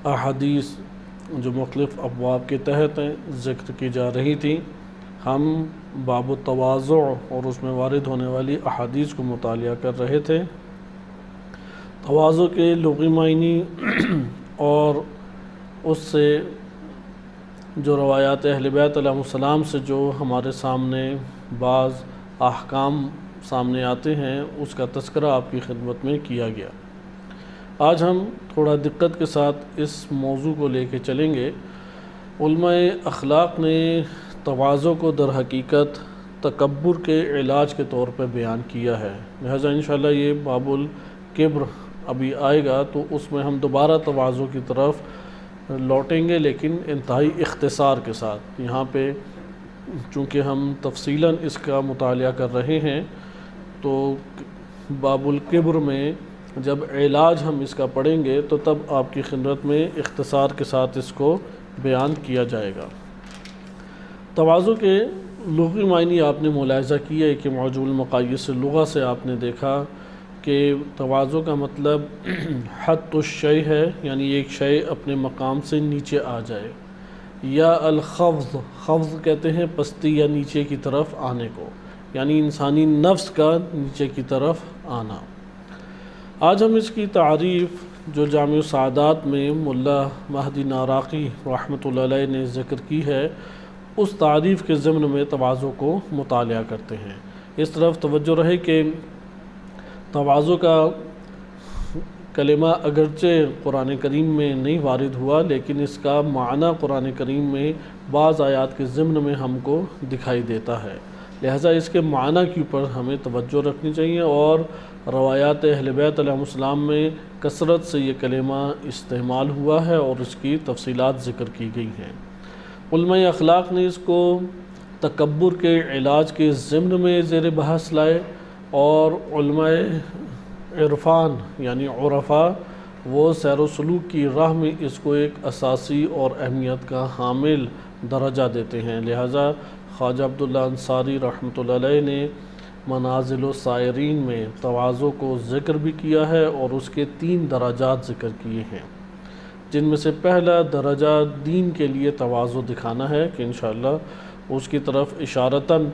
احادیث جو مختلف ابواب کے تحت ذکر کی جا رہی تھیں، ہم باب التواضع اور اس میں وارد ہونے والی احادیث کو مطالعہ کر رہے تھے۔ تواضع کے لغوی معنی اور اس سے جو روایات اہل بیت علیہ السلام سے جو ہمارے سامنے بعض احکام سامنے آتے ہیں، اس کا تذکرہ آپ کی خدمت میں کیا گیا۔ آج ہم تھوڑا دقت کے ساتھ اس موضوع کو لے کے چلیں گے۔ علماء اخلاق نے تواضع کو در حقیقت تکبر کے علاج کے طور پہ بیان کیا ہے، لہذا انشاءاللہ یہ باب الکبر ابھی آئے گا تو اس میں ہم دوبارہ تواضع کی طرف لوٹیں گے، لیکن انتہائی اختصار کے ساتھ۔ یہاں پہ چونکہ ہم تفصیلاً اس کا مطالعہ کر رہے ہیں تو باب الکبر میں جب علاج ہم اس کا پڑھیں گے تو تب آپ کی خدمت میں اختصار کے ساتھ اس کو بیان کیا جائے گا۔ تواضع کے لغوی معنی آپ نے ملاحظہ کیا ہے کہ موجود مقاییس لغہ سے آپ نے دیکھا کہ تواضع کا مطلب حط الشیء ہے، یعنی ایک شے اپنے مقام سے نیچے آ جائے، یا الخفض، خفض کہتے ہیں پستی یا نیچے کی طرف آنے کو، یعنی انسانی نفس کا نیچے کی طرف آنا۔ آج ہم اس کی تعریف جو جامع السعادات میں ملا مہدی ناراقی رحمۃ اللہ علیہ نے ذکر کی ہے، اس تعریف کے ضمن میں تواضع کو مطالعہ کرتے ہیں۔ اس طرف توجہ رہے کہ تواضع کا کلمہ اگرچہ قرآن کریم میں نہیں وارد ہوا، لیکن اس کا معنی قرآن کریم میں بعض آیات کے ضمن میں ہم کو دکھائی دیتا ہے، لہٰذا اس کے معنی کے اوپر ہمیں توجہ رکھنی چاہیے، اور روایات اہل بیت علیہ السلام میں کثرت سے یہ کلمہ استعمال ہوا ہے اور اس کی تفصیلات ذکر کی گئی ہیں۔ علماء اخلاق نے اس کو تکبر کے علاج کے ضمن میں زیر بحث لائے، اور علماء عرفان یعنی عرفاء وہ سیر و سلوک کی راہ میں اس کو ایک اساسی اور اہمیت کا حامل درجہ دیتے ہیں، لہٰذا خواجہ عبداللہ انصاری رحمۃ اللہ علیہ نے منازل السائرین میں تواضع کو ذکر بھی کیا ہے اور اس کے 3 درجات ذکر کیے ہیں، جن میں سے پہلا درجہ دین کے لیے تواضع دکھانا ہے کہ انشاءاللہ اس کی طرف اشارتاً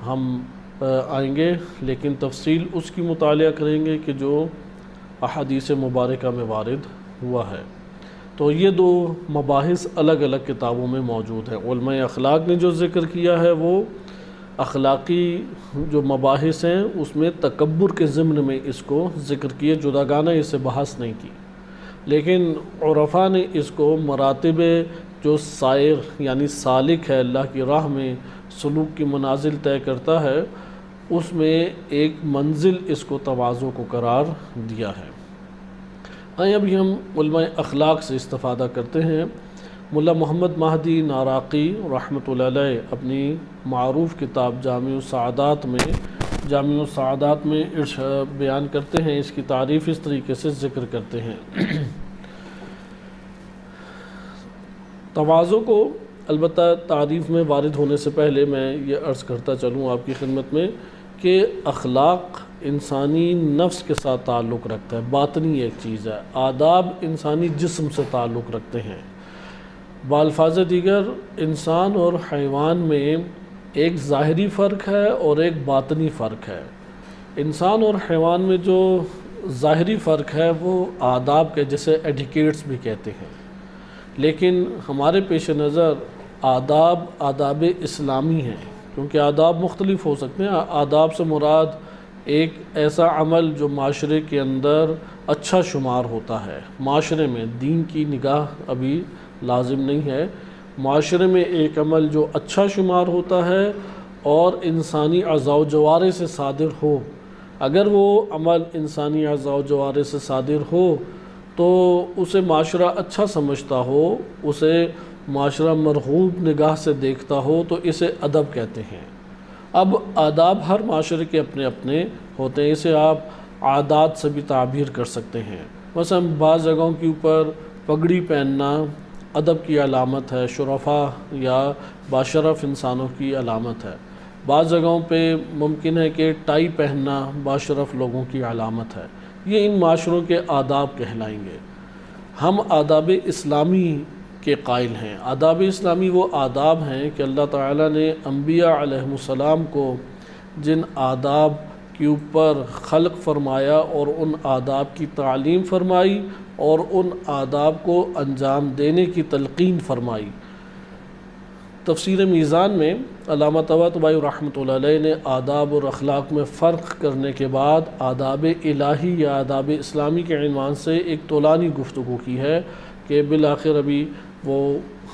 ہم آئیں گے، لیکن تفصیل اس کی مطالعہ کریں گے کہ جو احادیث مبارکہ میں وارد ہوا ہے۔ تو یہ 2 مباحث الگ الگ کتابوں میں موجود ہیں۔ علماء اخلاق نے جو ذکر کیا ہے وہ اخلاقی جو مباحث ہیں اس میں تکبر کے ضمن میں اس کو ذکر کیے، جداگانہ اس سے بحث نہیں کی، لیکن عرفاء نے اس کو مراتب جو سائر یعنی سالک ہے، اللہ کی راہ میں سلوک کی منازل طے کرتا ہے، اس میں ایک منزل اس کو تواضع کو قرار دیا ہے۔ آئیں ابھی ہم علماء اخلاق سے استفادہ کرتے ہیں۔ ملا محمد مہدی ناراقی رحمۃ اللہ علیہ اپنی معروف کتاب جامع السعادات میں بیان کرتے ہیں، اس کی تعریف اس طریقے سے ذکر کرتے ہیں۔ تواضع کو البتہ تعریف میں وارد ہونے سے پہلے میں یہ عرض کرتا چلوں آپ کی خدمت میں کہ اخلاق انسانی نفس کے ساتھ تعلق رکھتا ہے، باطنی ایک چیز ہے، آداب انسانی جسم سے تعلق رکھتے ہیں۔ بالفاظ دیگر انسان اور حیوان میں ایک ظاہری فرق ہے اور ایک باطنی فرق ہے۔ انسان اور حیوان میں جو ظاہری فرق ہے وہ آداب کے جیسے ایڈیکیٹس بھی کہتے ہیں، لیکن ہمارے پیش نظر آداب اسلامی ہیں، کیونکہ آداب مختلف ہو سکتے ہیں۔ آداب سے مراد ایک ایسا عمل جو معاشرے کے اندر اچھا شمار ہوتا ہے، معاشرے میں دین کی نگاہ ابھی لازم نہیں ہے، معاشرے میں ایک عمل جو اچھا شمار ہوتا ہے اور انسانی اعضاء و جوارح سے صادر ہو۔ اگر وہ عمل انسانی اعضاء و جوارح سے صادر ہو تو اسے معاشرہ اچھا سمجھتا ہو، اسے معاشرہ مرغوب نگاہ سے دیکھتا ہو تو اسے ادب کہتے ہیں۔ اب آداب ہر معاشرے کے اپنے اپنے ہوتے ہیں، اسے آپ عادات سے بھی تعبیر کر سکتے ہیں۔ مثلا بعض جگہوں کے اوپر پگڑی پہننا ادب کی علامت ہے، شرفاء یا باشرف انسانوں کی علامت ہے۔ بعض جگہوں پہ ممکن ہے کہ ٹائی پہننا باشرف لوگوں کی علامت ہے۔ یہ ان معاشروں کے آداب کہلائیں گے۔ ہم آداب اسلامی کے قائل ہیں۔ آداب اسلامی وہ آداب ہیں کہ اللہ تعالیٰ نے انبیاء علیہم السلام کو جن آداب کے اوپر خلق فرمایا اور ان آداب کی تعلیم فرمائی اور ان آداب کو انجام دینے کی تلقین فرمائی۔ تفسیر میزان میں علامہ طباطبائی رحمۃ اللہ علیہ نے آداب اور اخلاق میں فرق کرنے کے بعد آداب الہی یا آداب اسلامی کے عنوان سے ایک طولانی گفتگو کی ہے کہ بالآخر ابھی وہ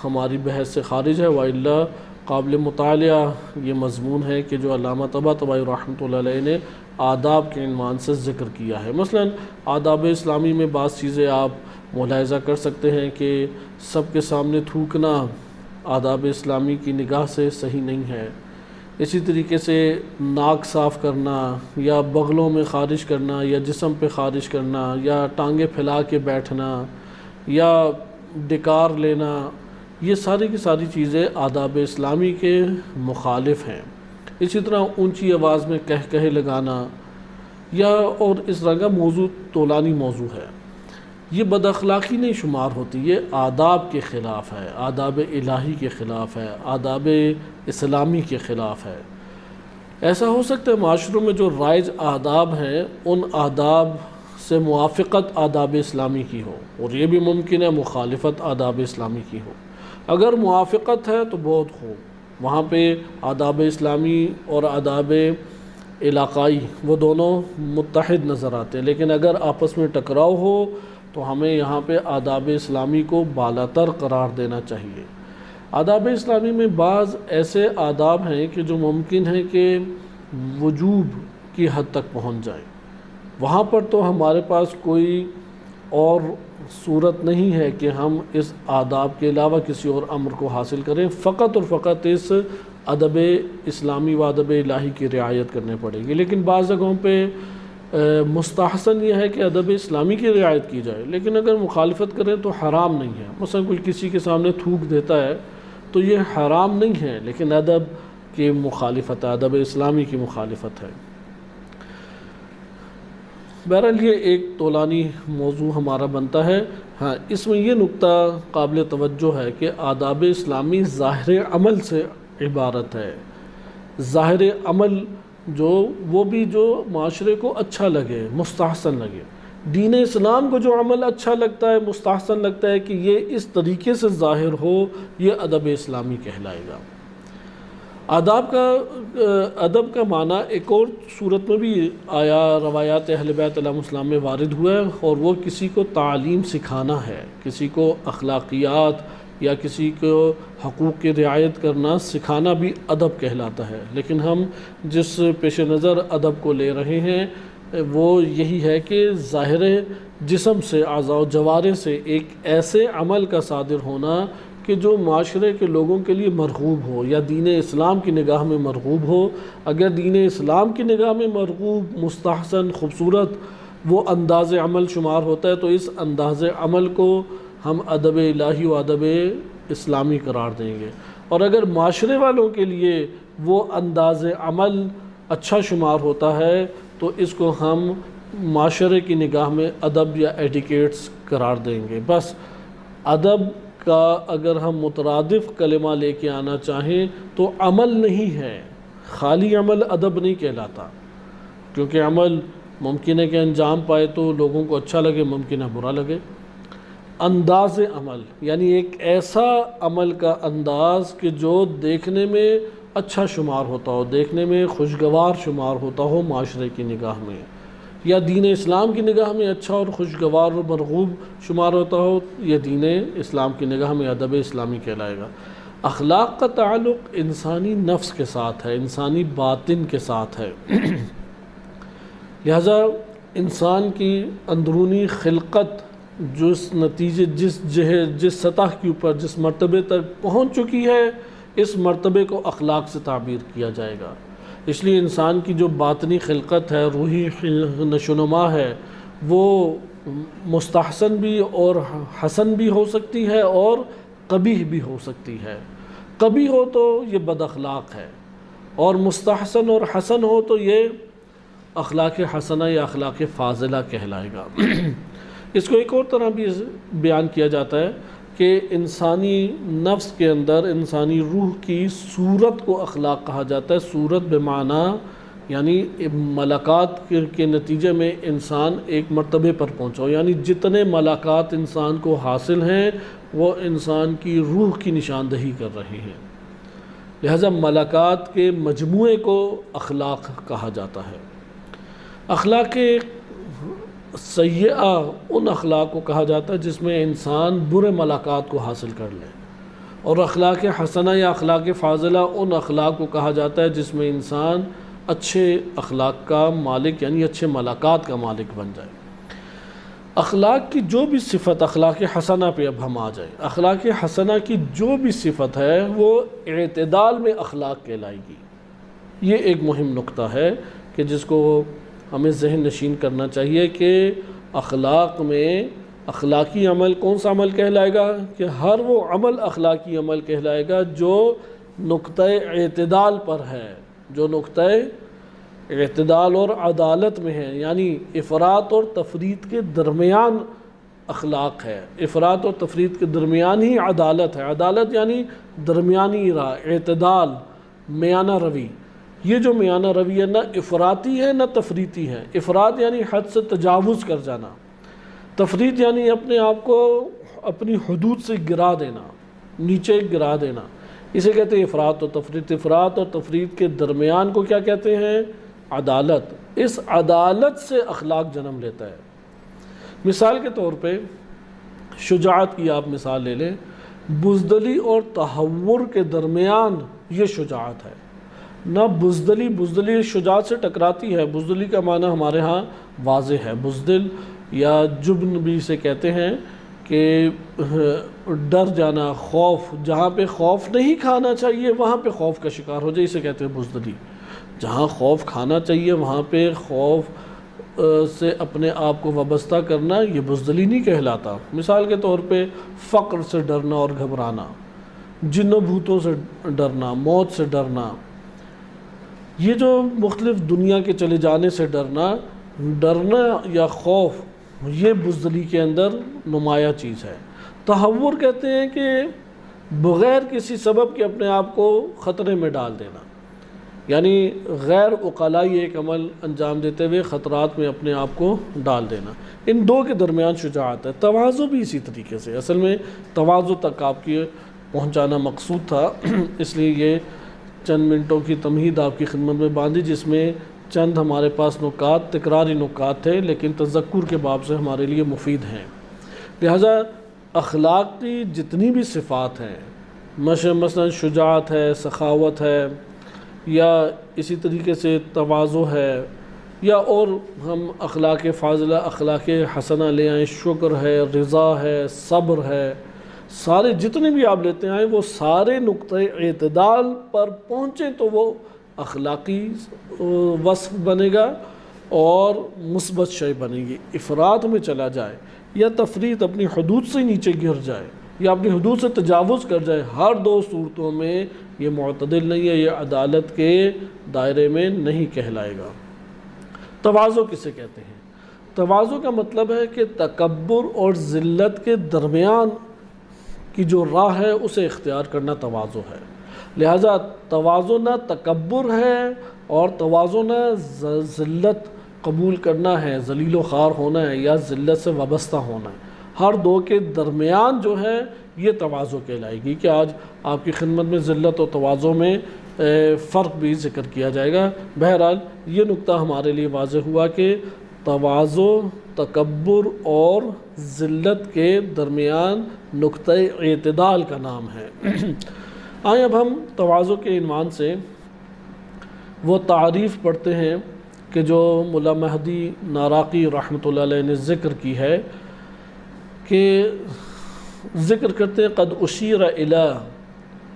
ہماری بحث سے خارج ہے، وَإِلَّا قابل مطالعہ یہ مضمون ہے کہ جو علامہ طباطبائی رحمۃ اللہ علیہ نے آداب کے عنوان سے ذکر کیا ہے۔ مثلا آداب اسلامی میں بعض چیزیں آپ ملاحظہ کر سکتے ہیں کہ سب کے سامنے تھوکنا آداب اسلامی کی نگاہ سے صحیح نہیں ہے۔ اسی طریقے سے ناک صاف کرنا یا بغلوں میں خارج کرنا یا جسم پہ خارج کرنا یا ٹانگیں پھیلا کے بیٹھنا یا ڈکار لینا، یہ ساری کی ساری چیزیں آداب اسلامی کے مخالف ہیں۔ اسی طرح اونچی آواز میں کہے لگانا یا اور اس طرح کا موضوع طولانی موضوع ہے، یہ بد اخلاقی نہیں شمار ہوتی، یہ آداب کے خلاف ہے، آداب الہی کے خلاف ہے، آداب اسلامی کے خلاف ہے۔ ایسا ہو سکتا ہے معاشروں میں جو رائج آداب ہیں ان آداب سے موافقت آداب اسلامی کی ہو، اور یہ بھی ممکن ہے مخالفت آداب اسلامی کی ہو۔ اگر موافقت ہے تو بہت خوب، وہاں پہ آداب اسلامی اور آداب علاقائی وہ دونوں متحد نظر آتے ہیں، لیکن اگر آپس میں ٹکراؤ ہو تو ہمیں یہاں پہ آداب اسلامی کو بالاتر قرار دینا چاہیے۔ آداب اسلامی میں بعض ایسے آداب ہیں کہ جو ممکن ہے کہ وجوب کی حد تک پہنچ جائیں، وہاں پر تو ہمارے پاس کوئی اور صورت نہیں ہے کہ ہم اس آداب کے علاوہ کسی اور امر کو حاصل کریں، فقط اور فقط اس ادب اسلامی و ادب الہی کی رعایت کرنے پڑے گی۔ لیکن بعض جگہوں پہ مستحسن یہ ہے کہ ادب اسلامی کی رعایت کی جائے، لیکن اگر مخالفت کریں تو حرام نہیں ہے۔ مثلا کوئی کسی کے سامنے تھوک دیتا ہے تو یہ حرام نہیں ہے، لیکن ادب کی مخالفت ہے، ادب اسلامی کی مخالفت ہے۔ بہرحال یہ ایک طولانی موضوع ہمارا بنتا ہے۔ ہاں، اس میں یہ نقطہ قابل توجہ ہے کہ آداب اسلامی ظاہر عمل سے عبارت ہے۔ ظاہر عمل جو وہ بھی جو معاشرے کو اچھا لگے، مستحسن لگے۔ دین اسلام کو جو عمل اچھا لگتا ہے، مستحسن لگتا ہے کہ یہ اس طریقے سے ظاہر ہو، یہ ادب اسلامی کہلائے گا۔ ادب کا معنی ایک اور صورت میں بھی آیا، روایات اہل بیت علیہم السلام میں وارد ہوا ہے، اور وہ کسی کو تعلیم سکھانا ہے، کسی کو اخلاقیات یا کسی کو حقوق کی رعایت کرنا سکھانا بھی ادب کہلاتا ہے۔ لیکن ہم جس پیش نظر ادب کو لے رہے ہیں وہ یہی ہے کہ ظاہر جسم سے، اعضاء و جوارح سے ایک ایسے عمل کا صادر ہونا کہ جو معاشرے کے لوگوں کے لیے مرغوب ہو یا دین اسلام کی نگاہ میں مرغوب ہو۔ اگر دین اسلام کی نگاہ میں مرغوب، مستحسن، خوبصورت وہ انداز عمل شمار ہوتا ہے تو اس انداز عمل کو ہم ادب الہی و ادب اسلامی قرار دیں گے، اور اگر معاشرے والوں کے لیے وہ انداز عمل اچھا شمار ہوتا ہے تو اس کو ہم معاشرے کی نگاہ میں ادب یا ایٹیکیٹس قرار دیں گے۔ بس ادب کا اگر ہم مترادف کلمہ لے کے آنا چاہیں تو عمل نہیں ہے، خالی عمل ادب نہیں کہلاتا، کیونکہ عمل ممکن ہے کہ انجام پائے تو لوگوں کو اچھا لگے، ممکن ہے برا لگے۔ انداز عمل یعنی ایک ایسا عمل کا انداز کہ جو دیکھنے میں اچھا شمار ہوتا ہو، دیکھنے میں خوشگوار شمار ہوتا ہو معاشرے کی نگاہ میں، یا دین اسلام کی نگاہ میں اچھا اور خوشگوار اور مرغوب شمار ہوتا ہو، یہ دین اسلام کی نگاہ میں ادب اسلامی کہلائے گا۔ اخلاق کا تعلق انسانی نفس کے ساتھ ہے، انسانی باطن کے ساتھ ہے، لہذا انسان کی اندرونی خلقت جس سطح کے اوپر جس مرتبے تک پہنچ چکی ہے، اس مرتبے کو اخلاق سے تعبیر کیا جائے گا۔ اس لیے انسان کی جو باطنی خلقت ہے، روحی نشوونما ہے، وہ مستحسن بھی اور حسن بھی ہو سکتی ہے اور قبیح بھی ہو سکتی ہے۔ قبیح ہو تو یہ بد اخلاق ہے، اور مستحسن اور حسن ہو تو یہ اخلاق حسنہ یا اخلاق فاضلہ کہلائے گا۔ اس کو ایک اور طرح بھی بیان کیا جاتا ہے کہ انسانی نفس کے اندر انسانی روح کی صورت کو اخلاق کہا جاتا ہے۔ صورت بمعنی یعنی ملاقات کے نتیجے میں انسان ایک مرتبے پر پہنچا ہو، یعنی جتنے ملاقات انسان کو حاصل ہیں وہ انسان کی روح کی نشاندہی کر رہے ہیں، لہذا ملاقات کے مجموعے کو اخلاق کہا جاتا ہے۔ اخلاق سیئہ ان اخلاق کو کہا جاتا ہے جس میں انسان برے ملاقات کو حاصل کر لے، اور اخلاق حسنہ یا اخلاق فاضلہ ان اخلاق کو کہا جاتا ہے جس میں انسان اچھے اخلاق کا مالک یعنی اچھے ملاقات کا مالک بن جائے۔ اخلاق کی جو بھی صفت، اخلاق حسنہ پہ اب ہم آ جائیں، اخلاق حسنہ کی جو بھی صفت ہے وہ اعتدال میں اخلاق کہلائے گی۔ یہ ایک مہم نقطہ ہے کہ جس کو ہمیں ذہن نشین کرنا چاہیے کہ اخلاق میں اخلاقی عمل کون سا عمل کہلائے گا، کہ ہر وہ عمل اخلاقی عمل کہلائے گا جو نقطہ اعتدال پر ہے، جو نقطہ اعتدال اور عدالت میں ہے، یعنی افراط اور تفریط کے درمیان اخلاق ہے۔ افراط اور تفریط کے درمیان ہی عدالت ہے۔ عدالت یعنی درمیانی راہ، اعتدال، میانہ روی۔ یہ جو میانہ روی ہے نہ افراطی ہے نہ تفریطی ہے۔ افراط یعنی حد سے تجاوز کر جانا، تفریط یعنی اپنے آپ کو اپنی حدود سے گرا دینا، نیچے گرا دینا، اسے کہتے ہیں افراط و تفریط۔ افراط اور تفریط کے درمیان کو کیا کہتے ہیں؟ عدالت۔ اس عدالت سے اخلاق جنم لیتا ہے۔ مثال کے طور پہ شجاعت کی آپ مثال لے لیں، بزدلی اور تہور کے درمیان یہ شجاعت ہے۔ نہ بزدلی شجاعت سے ٹکراتی ہے۔ بزدلی کا معنی ہمارے ہاں واضح ہے۔ بزدل یا جبن بھی اسے کہتے ہیں کہ ڈر جانا، خوف، جہاں پہ خوف نہیں کھانا چاہیے وہاں پہ خوف کا شکار ہو جائے، اسے کہتے ہیں بزدلی۔ جہاں خوف کھانا چاہیے وہاں پہ خوف سے اپنے آپ کو وابستہ کرنا یہ بزدلی نہیں کہلاتا۔ مثال کے طور پہ فقر سے ڈرنا اور گھبرانا، جن و بھوتوں سے ڈرنا، موت سے ڈرنا، یہ جو مختلف دنیا کے چلے جانے سے ڈرنا یا خوف، یہ بزدلی کے اندر نمایاں چیز ہے۔ تہور کہتے ہیں کہ بغیر کسی سبب کے اپنے آپ کو خطرے میں ڈال دینا، یعنی غیر عقلائی ایک عمل انجام دیتے ہوئے خطرات میں اپنے آپ کو ڈال دینا۔ ان دو کے درمیان شجاعت ہے۔ تواضع بھی اسی طریقے سے، اصل میں تواضع تک آپ کی پہنچانا مقصود تھا، اس لیے یہ چند منٹوں کی تمہید آپ کی خدمت میں باندھی، جس میں چند ہمارے پاس نکات، تکراری نکات تھے لیکن تذکر کے باب سے ہمارے لیے مفید ہیں۔ لہذا اخلاق کی جتنی بھی صفات ہیں، مثلا شجاعت ہے، سخاوت ہے، یا اسی طریقے سے تواضع ہے، یا اور ہم اخلاق فاضلہ، اخلاق حسنہ لے آئیں، شکر ہے، رضا ہے، صبر ہے، سارے جتنے بھی آپ لیتے آئیں وہ سارے نقطہ اعتدال پر پہنچیں تو وہ اخلاقی وصف بنے گا اور مثبت شے بنے گی۔ افراط میں چلا جائے یا تفریط اپنی حدود سے نیچے گر جائے یا اپنی حدود سے تجاوز کر جائے، ہر دو صورتوں میں یہ معتدل نہیں ہے، یہ عدالت کے دائرے میں نہیں کہلائے گا۔ تواضع کسے کہتے ہیں؟ تواضع کا مطلب ہے کہ تکبر اور ذلت کے درمیان کی جو راہ ہے اسے اختیار کرنا تواضع ہے۔ لہذا تواضع نہ تکبر ہے اور تواضع نہ ذلت قبول کرنا ہے، ذلیل و خوار ہونا ہے یا ذلت سے وابستہ ہونا ہے، ہر دو کے درمیان جو ہے یہ تواضع کہلائے گی۔ کہ آج آپ کی خدمت میں ذلت و تواضع میں فرق بھی ذکر کیا جائے گا۔ بہرحال یہ نقطہ ہمارے لیے واضح ہوا کہ تواضع تکبر اور ذلت کے درمیان نقطہ اعتدال کا نام ہے۔ آئیں اب ہم تواضع کے عنوان سے وہ تعریف پڑھتے ہیں کہ جو ملا مہدی ناراقی رحمۃ اللہ علیہ نے ذکر کی ہے، کہ ذکر کرتے ہیں قد اشیر الی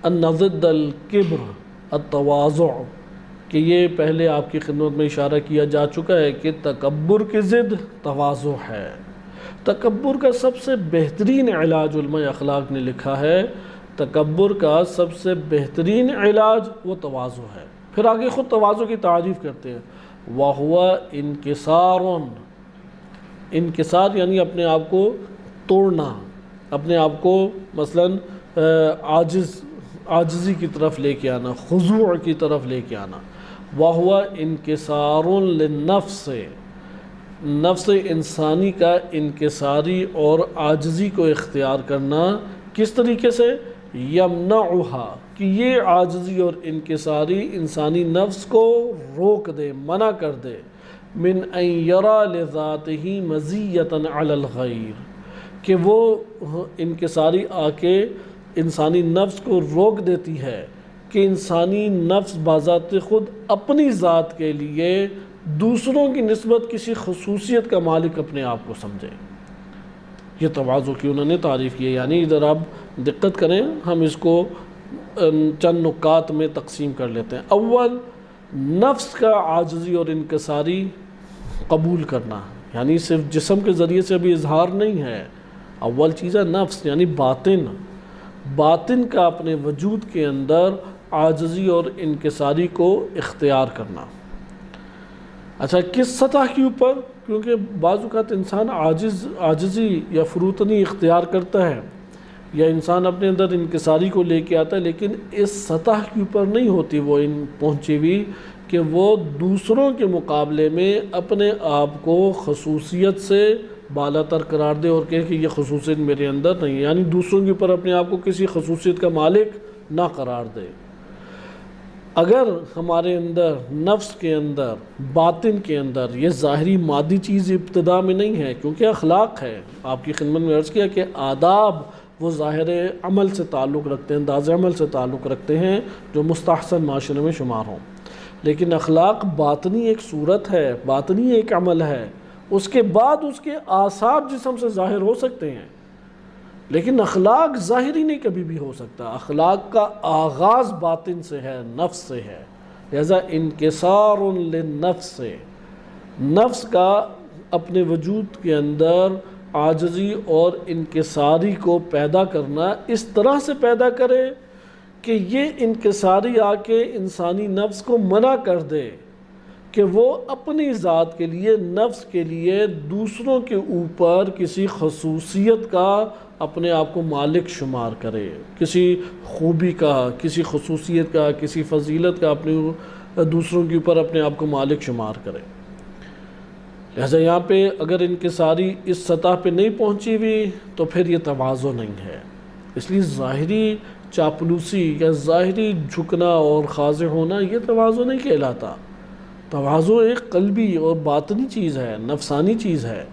ان ضد الکبر التواضع، کہ یہ پہلے آپ کی خدمت میں اشارہ کیا جا چکا ہے کہ تکبر کی ضد تواضع ہے۔ تکبر کا سب سے بہترین علاج علماء اخلاق نے لکھا ہے، تکبر کا سب سے بہترین علاج وہ تواضع ہے۔ پھر آگے خود تواضع کی تعریف کرتے ہیں، وَهُوَ انکسار انکسار یعنی اپنے آپ کو توڑنا، اپنے آپ کو مثلاً عاجزی کی طرف لے کے آنا، خضوع کی طرف لے کے آنا۔ وَهُوَ انکسار للنفس، نفس انسانی کا انکساری اور عاجزی کو اختیار کرنا۔ کس طریقے سے؟ یمنعها، کہ یہ عاجزی اور انکساری انسانی نفس کو روک دے، منع کر دے، من ان یرا لذاتہ مزیۃ علی الغیر، کہ وہ انکساری آ کے انسانی نفس کو روک دیتی ہے کہ انسانی نفس بذات خود اپنی ذات کے لیے دوسروں کی نسبت کسی خصوصیت کا مالک اپنے آپ کو سمجھے۔ یہ تواضع کی انہوں نے تعریف کی ہے۔ یعنی ادھر آپ دقت کریں، ہم اس کو چند نکات میں تقسیم کر لیتے ہیں۔ اول، نفس کا عاجزی اور انکساری قبول کرنا، یعنی صرف جسم کے ذریعے سے ابھی اظہار نہیں ہے۔ اول چیز ہے نفس یعنی باطن کا اپنے وجود کے اندر عاجزی اور انکساری کو اختیار کرنا۔ اچھا، کس سطح کے اوپر؟ کیونکہ بعض اوقات انسان عاجزی یا فروتنی اختیار کرتا ہے، یا انسان اپنے اندر انکساری کو لے کے آتا ہے، لیکن اس سطح کے اوپر نہیں ہوتی وہ پہنچی ہوئی کہ وہ دوسروں کے مقابلے میں اپنے آپ کو خصوصیت سے بالا تر قرار دے اور کہے کہ یہ خصوصیت میرے اندر نہیں ہے، یعنی دوسروں کے اوپر اپنے آپ کو کسی خصوصیت کا مالک نہ قرار دے۔ اگر ہمارے اندر نفس کے اندر، باطن کے اندر یہ ظاہری مادی چیز ابتدا میں نہیں ہے، کیونکہ اخلاق ہے، آپ کی خدمت میں عرض کیا کہ آداب وہ ظاہر عمل سے تعلق رکھتے ہیں، انداز عمل سے تعلق رکھتے ہیں جو مستحسن معاشرے میں شمار ہوں، لیکن اخلاق باطنی ایک صورت ہے، باطنی ایک عمل ہے، اس کے بعد اس کے آثار جسم سے ظاہر ہو سکتے ہیں، لیکن اخلاق ظاہری نہیں کبھی بھی ہو سکتا۔ اخلاق کا آغاز باطن سے ہے، نفس سے ہے، لہذا انکسار للنفس سے، نفس کا اپنے وجود کے اندر عاجزی اور انکساری کو پیدا کرنا، اس طرح سے پیدا کرے کہ یہ انکساری آ کے انسانی نفس کو منع کر دے کہ وہ اپنی ذات کے لیے، نفس کے لیے دوسروں کے اوپر کسی خصوصیت کا اپنے آپ کو مالک شمار کرے، کسی خوبی کا، کسی خصوصیت کا، کسی فضیلت کا اپنے دوسروں کے اوپر اپنے آپ کو مالک شمار کرے۔ لہذا یہاں پہ اگر انکساری اس سطح پہ نہیں پہنچی ہوئی تو پھر یہ تواضع نہیں ہے۔ اس لیے ظاہری چاپلوسی یا ظاہری جھکنا اور خاضع ہونا یہ تواضع نہیں کہلاتا۔ تواضع ایک قلبی اور باطنی چیز ہے، نفسانی چیز ہے۔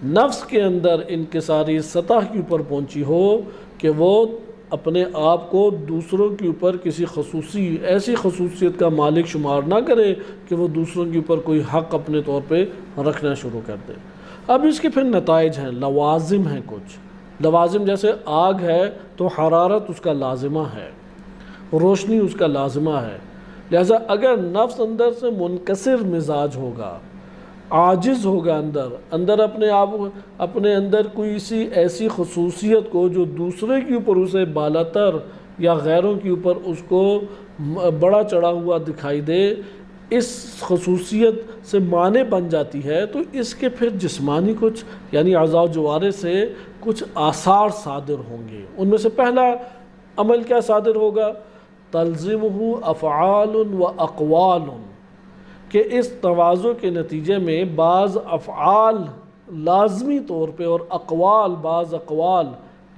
نفس کے اندر انکساری سطح کے اوپر پہنچی ہو کہ وہ اپنے آپ کو دوسروں کے اوپر کسی ایسی خصوصیت کا مالک شمار نہ کرے کہ وہ دوسروں کے اوپر کوئی حق اپنے طور پہ رکھنا شروع کر دے۔ اب اس کے پھر نتائج ہیں، لوازم ہیں کچھ۔ لوازم جیسے آگ ہے تو حرارت اس کا لازمہ ہے، روشنی اس کا لازمہ ہے۔ لہذا اگر نفس اندر سے منکسر مزاج ہوگا، عاجز ہوگا، اندر اپنے اندر کوئی ایسی خصوصیت کو جو دوسرے کے اوپر اسے بالاتر یا غیروں کے اوپر اس کو بڑا چڑھا ہوا دکھائی دے، اس خصوصیت سے مانع بن جاتی ہے، تو اس کے پھر جسمانی کچھ یعنی اعضاء و جوارح سے کچھ آثار صادر ہوں گے۔ ان میں سے پہلا عمل کیا صادر ہوگا؟ تلزمہ افعال و اقوال، کہ اس تواضع کے نتیجے میں بعض افعال لازمی طور پہ اور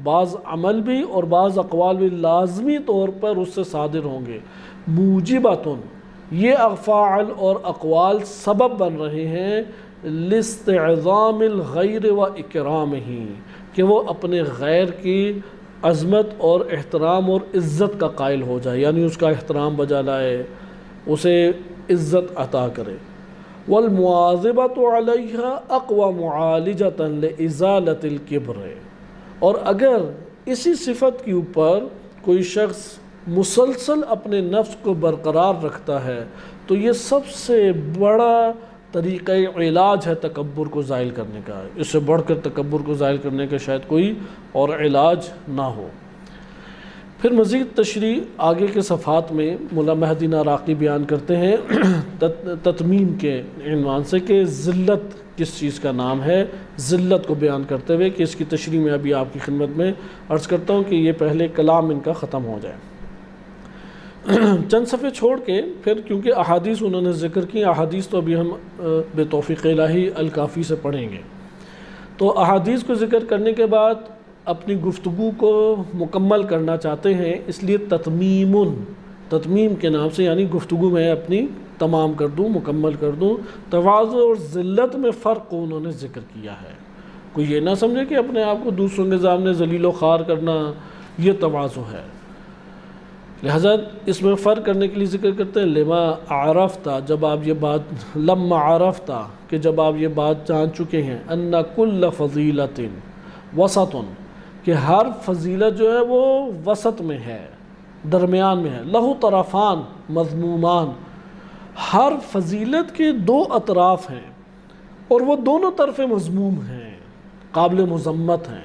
بعض عمل بھی اور بعض اقوال بھی لازمی طور پر اس سے صادر ہوں گے۔ موجبتن، یہ افعال اور اقوال سبب بن رہے ہیں لاستعظام الغیر و اکرامہ، کہ وہ اپنے غیر کی عظمت اور احترام اور عزت کا قائل ہو جائے، یعنی اس کا احترام بجا لائے، اسے عزت عطا کرے۔ والمواظبۃ علیہا اقوى معالجۃ لازالۃ الکبر، اور اگر اسی صفت کے اوپر کوئی شخص مسلسل اپنے نفس کو برقرار رکھتا ہے تو یہ سب سے بڑا طریقہ علاج ہے تکبر کو زائل کرنے کا۔ اس سے بڑھ کر تکبر کو زائل کرنے کا شاید کوئی اور علاج نہ ہو۔ پھر مزید تشریح آگے کے صفحات میں مولا مہدی ناراقی بیان کرتے ہیں تتمیم کے عنوان سے کہ ذلت کس چیز کا نام ہے، ذلت کو بیان کرتے ہوئے کہ اس کی تشریح میں ابھی آپ کی خدمت میں عرض کرتا ہوں کہ یہ پہلے کلام ان کا ختم ہو جائے۔ چند صفحے چھوڑ کے پھر کیونکہ احادیث انہوں نے ذکر کی، احادیث تو ابھی ہم بے توفیق الہی الکافی سے پڑھیں گے، تو احادیث کو ذکر کرنے کے بعد اپنی گفتگو کو مکمل کرنا چاہتے ہیں، اس لیے تتمیم کے نام سے، یعنی گفتگو میں اپنی تمام کر دوں، مکمل کر دوں۔ تواضع اور ذلت میں فرق کو انہوں نے ذکر کیا ہے۔ کوئی یہ نہ سمجھے کہ اپنے آپ کو دوسروں کے سامنے ذلیل و خوار کرنا یہ تواضع ہے، لہذا اس میں فرق کرنے کے لیے ذکر کرتے ہیں لما عرفتا، جب آپ یہ بات لما عرفتا کہ جب آپ یہ بات جان چکے ہیں ان کل فضیلت وسط، کہ ہر فضیلت جو ہے وہ وسط میں ہے، درمیان میں ہے، لہو طرفان مذمومان، ہر فضیلت کے دو اطراف ہیں اور وہ دونوں طرف مذموم ہیں، قابل مذمت ہیں۔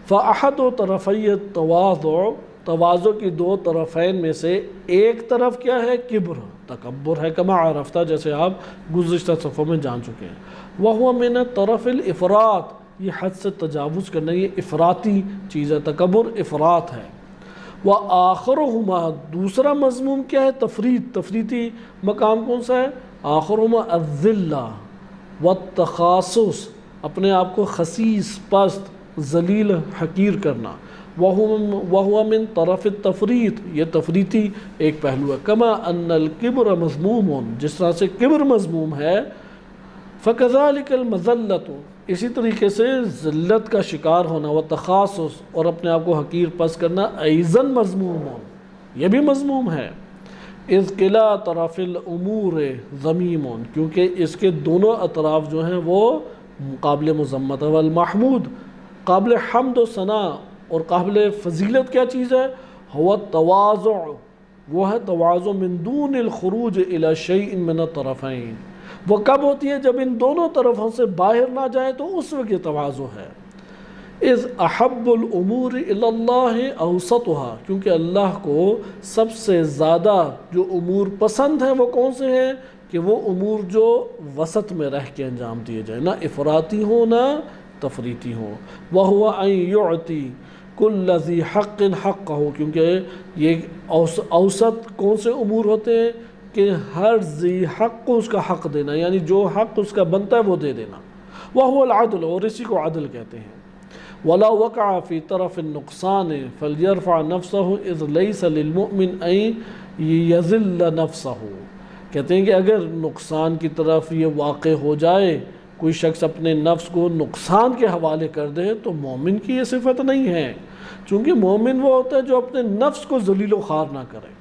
فاحد طرفی التواضع، تواضع کی دو طرفین میں سے ایک طرف کیا ہے؟ کبر، تکبر ہے، کما عرفتہ، جیسے آپ گزشتہ صفحوں میں جان چکے ہیں۔ وہو من طرف الافراط، یہ حد سے تجاوز کرنا، یہ افراطی چیز ہے، تکبر افراط ہے۔ وآخرہما، دوسرا مضموم کیا ہے؟ تفریطی مقام کون سا ہے؟ آخرہما الذلہ والتخاصص، اپنے آپ کو خسیس، پست، ذلیل، حقیر کرنا۔ وہو من طرف التفریط، یہ تفریطی ایک پہلو ہے۔ کما ان الکبر مذموم، جس طرح سے کبر مذموم ہے، فکذالک المذلۃ، اسی طریقے سے ذلت کا شکار ہونا، والتخاصص، اور اپنے آپ کو حقیر پست کرنا، ایضاً مذموم، یہ بھی مذموم ہے۔ اذ کلا طرف الامور ذمیم، کیونکہ اس کے دونوں اطراف جو ہیں وہ قابل مذمت ہے۔ والمحمود، قابل حمد و ثناء اور قابل فضیلت کیا چیز ہے؟ هو التواضع، وہ ہے تواضع، من دون الخروج الى شیء من الطرفین، وہ کب ہوتی ہے؟ جب ان دونوں طرفوں سے باہر نہ جائے تو اس وقت یہ تواضع ہے۔ اذ احب الامور الی اللہ اوسطها، کیونکہ اللہ کو سب سے زیادہ جو امور پسند ہیں وہ کون سے ہیں؟ کہ وہ امور جو وسط میں رہ کے انجام دیے جائیں، نہ افراطی ہوں نہ تفریطی ہوں۔ وَهُوَ أَن يُعْطِي كُلَّ ذِي حَقٍّ حَقَّهُ، کیونکہ یہ اوسط کون سے امور ہوتے ہیں؟ کہ ہر ذی حق کو اس کا حق دینا، یعنی جو حق اس کا بنتا ہے وہ دے دینا۔ وَهُوَ الْعَدْلُ، اور اسی کو عدل کہتے ہیں۔ وَلَا وَقَعَ فِي طَرَفِ النُّقْصَانِ فَلْيَرْفَعْ نَفْسَهُ إِذْ لَيْسَ لِلْمُؤْمِنِ أَن يَذِلَّ نَفْسَهُ، کہتے ہیں کہ اگر نقصان کی طرف یہ واقع ہو جائے، کوئی شخص اپنے نفس کو نقصان کے حوالے کر دے، تو مومن کی یہ صفت نہیں ہے، چونکہ مومن وہ ہوتا ہے جو اپنے نفس کو ذلیل و خوار نہ کرے۔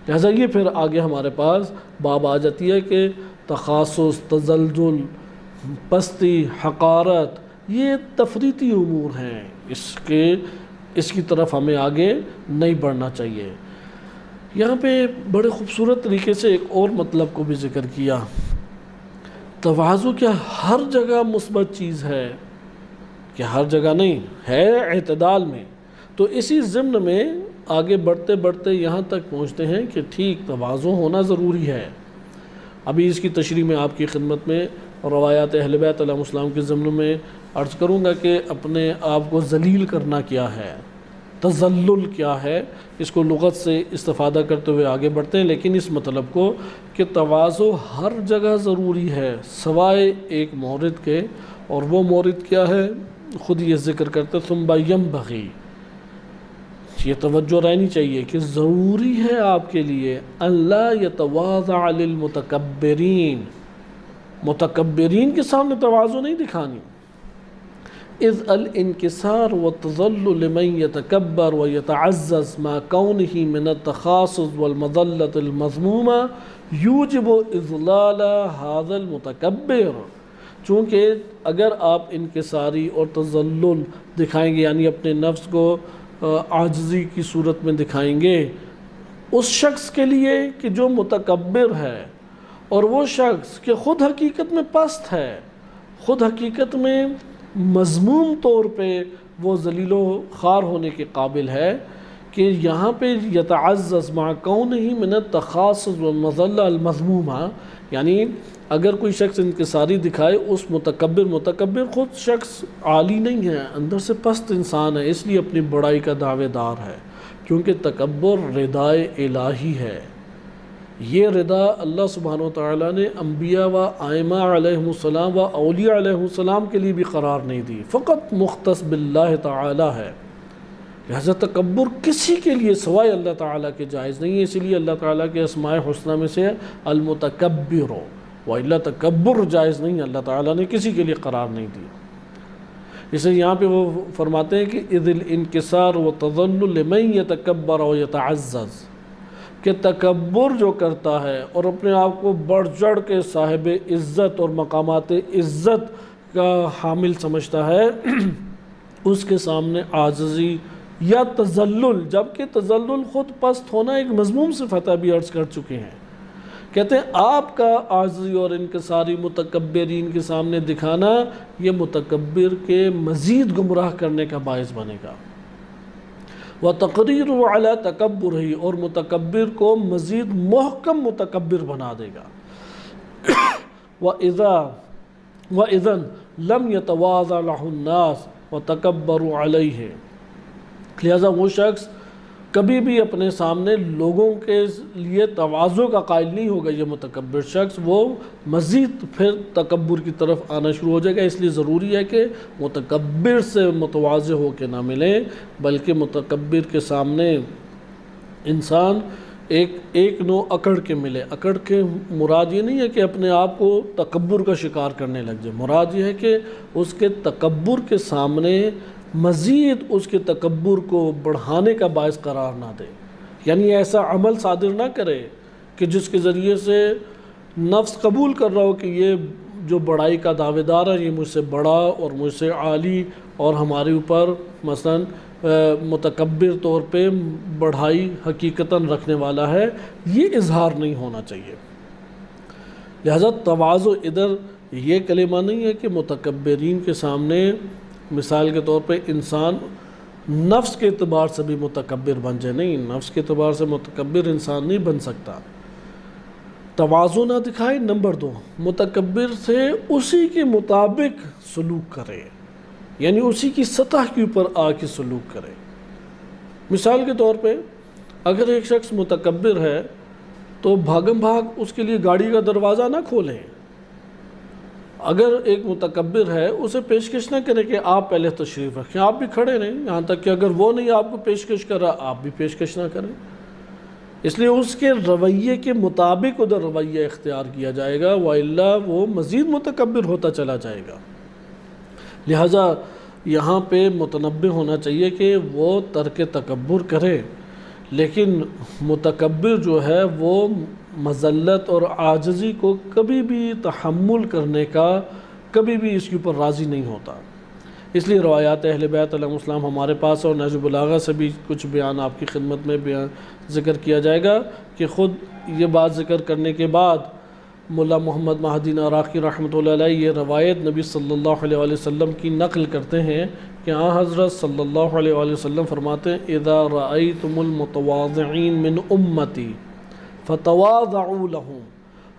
لہذا یہ پھر آگے ہمارے پاس باب آ جاتی ہے کہ تخاصص، تزلزل، پستی، حقارت، یہ تفریطی امور ہیں، اس کی طرف ہمیں آگے نہیں بڑھنا چاہیے۔ یہاں پہ بڑے خوبصورت طریقے سے ایک اور مطلب کو بھی ذکر کیا، تواضع کیا ہر جگہ مثبت چیز ہے؟ کہ ہر جگہ نہیں ہے، اعتدال میں۔ تو اسی ضمن میں آگے بڑھتے بڑھتے یہاں تک پہنچتے ہیں کہ ٹھیک تواضع ہونا ضروری ہے۔ ابھی اس کی تشریح میں آپ کی خدمت میں روایات اہل بیت علیہ السلام کے ضمن میں عرض کروں گا کہ اپنے آپ کو ذلیل کرنا کیا ہے، تذلل کیا ہے، اس کو لغت سے استفادہ کرتے ہوئے آگے بڑھتے ہیں، لیکن اس مطلب کو کہ تواضع ہر جگہ ضروری ہے سوائے ایک مورد کے، اور وہ مورد کیا ہے؟ خود یہ ذکر کرتے ثم ینبغی، یہ توجہ رہنی چاہیے کہ ضروری ہے آپ کے لیے اللہ یتواضع للمتکبرین، متکبرین کے سامنے تواضع نہیں دکھانی۔ اذ الانکسار والتذلل لمن يتكبر ويتعزز مع كونه من التخاصص والمذلة المذمومة يوجب اذلال هذا المتكبر، چونکہ اگر آپ انکساری اور تذلل دکھائیں گے، یعنی اپنے نفس کو عاجزی کی صورت میں دکھائیں گے اس شخص کے لیے کہ جو متکبر ہے، اور وہ شخص کہ خود حقیقت میں پست ہے، خود حقیقت میں مذموم طور پہ وہ ذلیل و خوار ہونے کے قابل ہے، کہ یہاں پہ یتعزز مع کونہ من التخاصص والمذلہ المذمومہ، یعنی اگر کوئی شخص انکساری دکھائے، اس متکبر خود شخص عالی نہیں ہے، اندر سے پست انسان ہے، اس لیے اپنی بڑائی کا دعوے دار ہے، کیونکہ تکبر ردائے الہی ہے۔ یہ ردا اللہ سبحانہ وتعالیٰ نے انبیاء و ائمہ علیہ السلام و اولیاء علیہ السلام کے لیے بھی قرار نہیں دی، فقط مختص باللہ تعالیٰ ہے۔ لہذا تکبر کسی کے لیے سوائے اللہ تعالیٰ کے جائز نہیں ہے، اسی لیے اللہ تعالیٰ کے اسماء حسنہ میں سے المتکبر، وإلا تکبر جائز نہیں، اللہ تعالیٰ نے کسی کے لیے قرار نہیں دیا۔ اسے یہاں پہ وہ فرماتے ہیں کہ اذ الانکسار وتذلل لمن یتکبر و یتعزز، کہ تکبر جو کرتا ہے اور اپنے آپ کو بڑھ چڑھ کے صاحب عزت اور مقامات عزت کا حامل سمجھتا ہے، اس کے سامنے عاجزی یا تذلل، جبکہ تذلل خود پست ہونا ایک مذموم صفت ہے، بھی عرض کر چکے ہیں۔ کہتے ہیں آپ کا عاجزی اور انکساری متکبرین کے سامنے دکھانا، یہ متکبر کے مزید گمراہ کرنے کا باعث بنے گا۔ وَتَقْرِيرُ عَلَى تَكَبُّرِهِ، اور متکبر کو مزید محکم متکبر بنا دے گا۔ وَإِذًا لَمْ يَتَوَاضَعْ لَهُ النَّاسُ وَتَكَبَّرُوا عَلَيْهِ، لہذا وہ شخص کبھی بھی اپنے سامنے لوگوں کے لیے تواضع کا قائل نہیں ہوگا، یہ متکبر شخص، وہ مزید پھر تکبر کی طرف آنا شروع ہو جائے گا۔ اس لیے ضروری ہے کہ متکبر سے متواضع ہو کے نہ ملیں، بلکہ متکبر کے سامنے انسان ایک نو اکڑ کے ملے۔ اکڑ کے مراد یہ نہیں ہے کہ اپنے آپ کو تکبر کا شکار کرنے لگ جائے، مراد یہ ہے کہ اس کے تکبر کے سامنے مزید اس کے تکبر کو بڑھانے کا باعث قرار نہ دے، یعنی ایسا عمل صادر نہ کرے کہ جس کے ذریعے سے نفس قبول کر رہا ہو کہ یہ جو بڑائی کا دعوے دار ہے، یہ مجھ سے بڑا اور مجھ سے عالی اور ہمارے اوپر مثلا متکبر طور پہ بڑھائی حقیقتاً رکھنے والا ہے، یہ اظہار نہیں ہونا چاہیے۔ لہذا تواضع ادھر یہ کلمہ نہیں ہے کہ متکبرین کے سامنے مثال کے طور پہ انسان نفس کے اعتبار سے بھی متکبر بن جائے، نہیں، نفس کے اعتبار سے متکبر انسان نہیں بن سکتا۔ تواضع نہ دکھائے۔ نمبر 2، متکبر سے اسی کے مطابق سلوک کرے، یعنی اسی کی سطح کے اوپر آ کے سلوک کرے۔ مثال کے طور پہ اگر ایک شخص متکبر ہے تو بھاگم بھاگ اس کے لیے گاڑی کا دروازہ نہ کھولیں۔ اگر ایک متکبر ہے اسے پیشکش نہ کرے کہ آپ پہلے تشریف رکھیں، آپ بھی کھڑے رہیں، یہاں تک کہ اگر وہ نہیں آپ کو پیشکش کر رہا آپ بھی پیشکش نہ کریں۔ اس لیے اس کے رویے کے مطابق ادھر رویہ اختیار کیا جائے گا، وَإِلَّا وہ مزید متکبر ہوتا چلا جائے گا۔ لہٰذا یہاں پہ متنبہ ہونا چاہیے کہ وہ ترک تکبر کرے، لیکن متکبر جو ہے وہ مذلت اور عاجزی کو کبھی بھی تحمل کرنے کا کبھی بھی اس کے اوپر راضی نہیں ہوتا۔ اس لیے روایات اہل بیت علیہ السلام ہمارے پاس، اور نہج البلاغہ سے بھی کچھ بیان آپ کی خدمت میں ذکر کیا جائے گا کہ خود یہ بات ذکر کرنے کے بعد ملا محمد مہدی عراقی رحمۃ اللہ علیہ یہ روایت نبی صلی اللہ علیہ وآلہ وسلم کی نقل کرتے ہیں کہ حضرت صلی اللہ علیہ وآلہ وسلم فرماتے ہیں اذا رأیتم المتواضعین من امتی فتواضعوا لهم،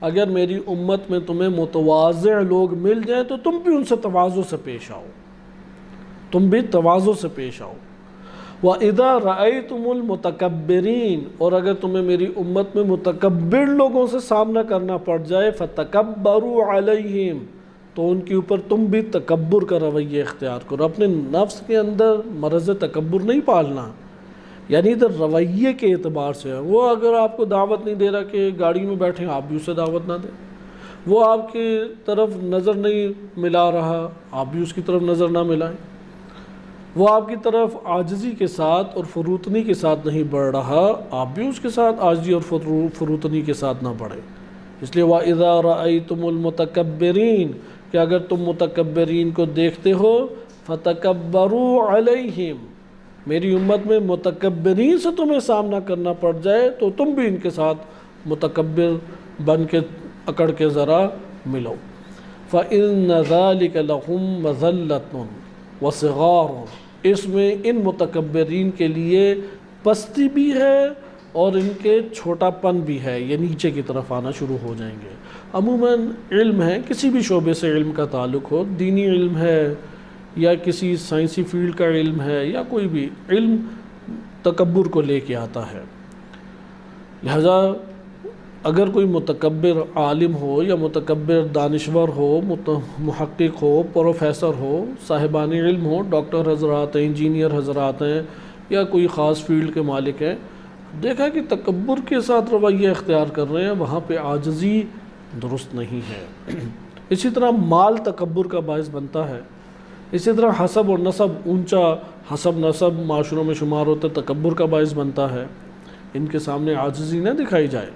اگر میری امت میں تمہیں متواضع لوگ مل جائیں تو تم بھی ان سے تواضع سے پیش آؤ، تم بھی تواضع سے پیش آؤ۔ وَإِذَا رَأَيْتُمُ الْمُتَكَبِّرِينَ، اور اگر تمہیں میری امت میں متکبر لوگوں سے سامنا کرنا پڑ جائے فَتَكَبَّرُوا عَلَيْهِمْ، تو ان کے اوپر تم بھی تکبر کا رویہ اختیار کرو۔ اپنے نفس کے اندر مرض تکبر نہیں پالنا، یعنی ادھر رویے کے اعتبار سے ہے۔ وہ اگر آپ کو دعوت نہیں دے رہا کہ گاڑی میں بیٹھیں، آپ بھی اسے دعوت نہ دیں۔ وہ آپ کی طرف نظر نہیں ملا رہا، آپ بھی اس کی طرف نظر نہ ملائیں۔ وہ آپ کی طرف عاجزی کے ساتھ اور فروتنی کے ساتھ نہیں بڑھ رہا، آپ بھی اس کے ساتھ عاجزی اور فروتنی کے ساتھ نہ بڑھیں۔ اس لیے وَإِذَا رَأَيْتُمُ الْمُتَكَبِّرِينَ، کہ اگر تم متکبرین کو دیکھتے ہو فَتَكَبَّرُوا عَلَيْهِمْ، میری امت میں متکبرین سے تمہیں سامنا کرنا پڑ جائے تو تم بھی ان کے ساتھ متکبر بن کے اکڑ کے ذرا ملو۔ فَإِنَّ ذَلِكَ لَهُمْ مَذَلَّةٌ وَصِغَارٌ، اس میں ان متکبرین کے لیے پستی بھی ہے اور ان کے چھوٹا پن بھی ہے، یہ نیچے کی طرف آنا شروع ہو جائیں گے۔ عموماً علم ہے، کسی بھی شعبے سے علم کا تعلق ہو، دینی علم ہے یا کسی سائنسی فیلڈ کا علم ہے یا کوئی بھی علم، تکبر کو لے کے آتا ہے۔ لہذا اگر کوئی متکبر عالم ہو یا متکبر دانشور ہو، محقق ہو، پروفیسر ہو، صاحبان علم ہو، ڈاکٹر حضرات ہیں، انجینئر حضرات ہیں یا کوئی خاص فیلڈ کے مالک ہیں، دیکھا کہ تکبر کے ساتھ رویہ اختیار کر رہے ہیں، وہاں پہ عاجزی درست نہیں ہے۔ اسی طرح مال تکبر کا باعث بنتا ہے، اسی طرح حسب اور نسب، اونچا حسب نسب معاشروں میں شمار ہوتا ہے، تکبر کا باعث بنتا ہے، ان کے سامنے عاجزی نہ دکھائی جائے۔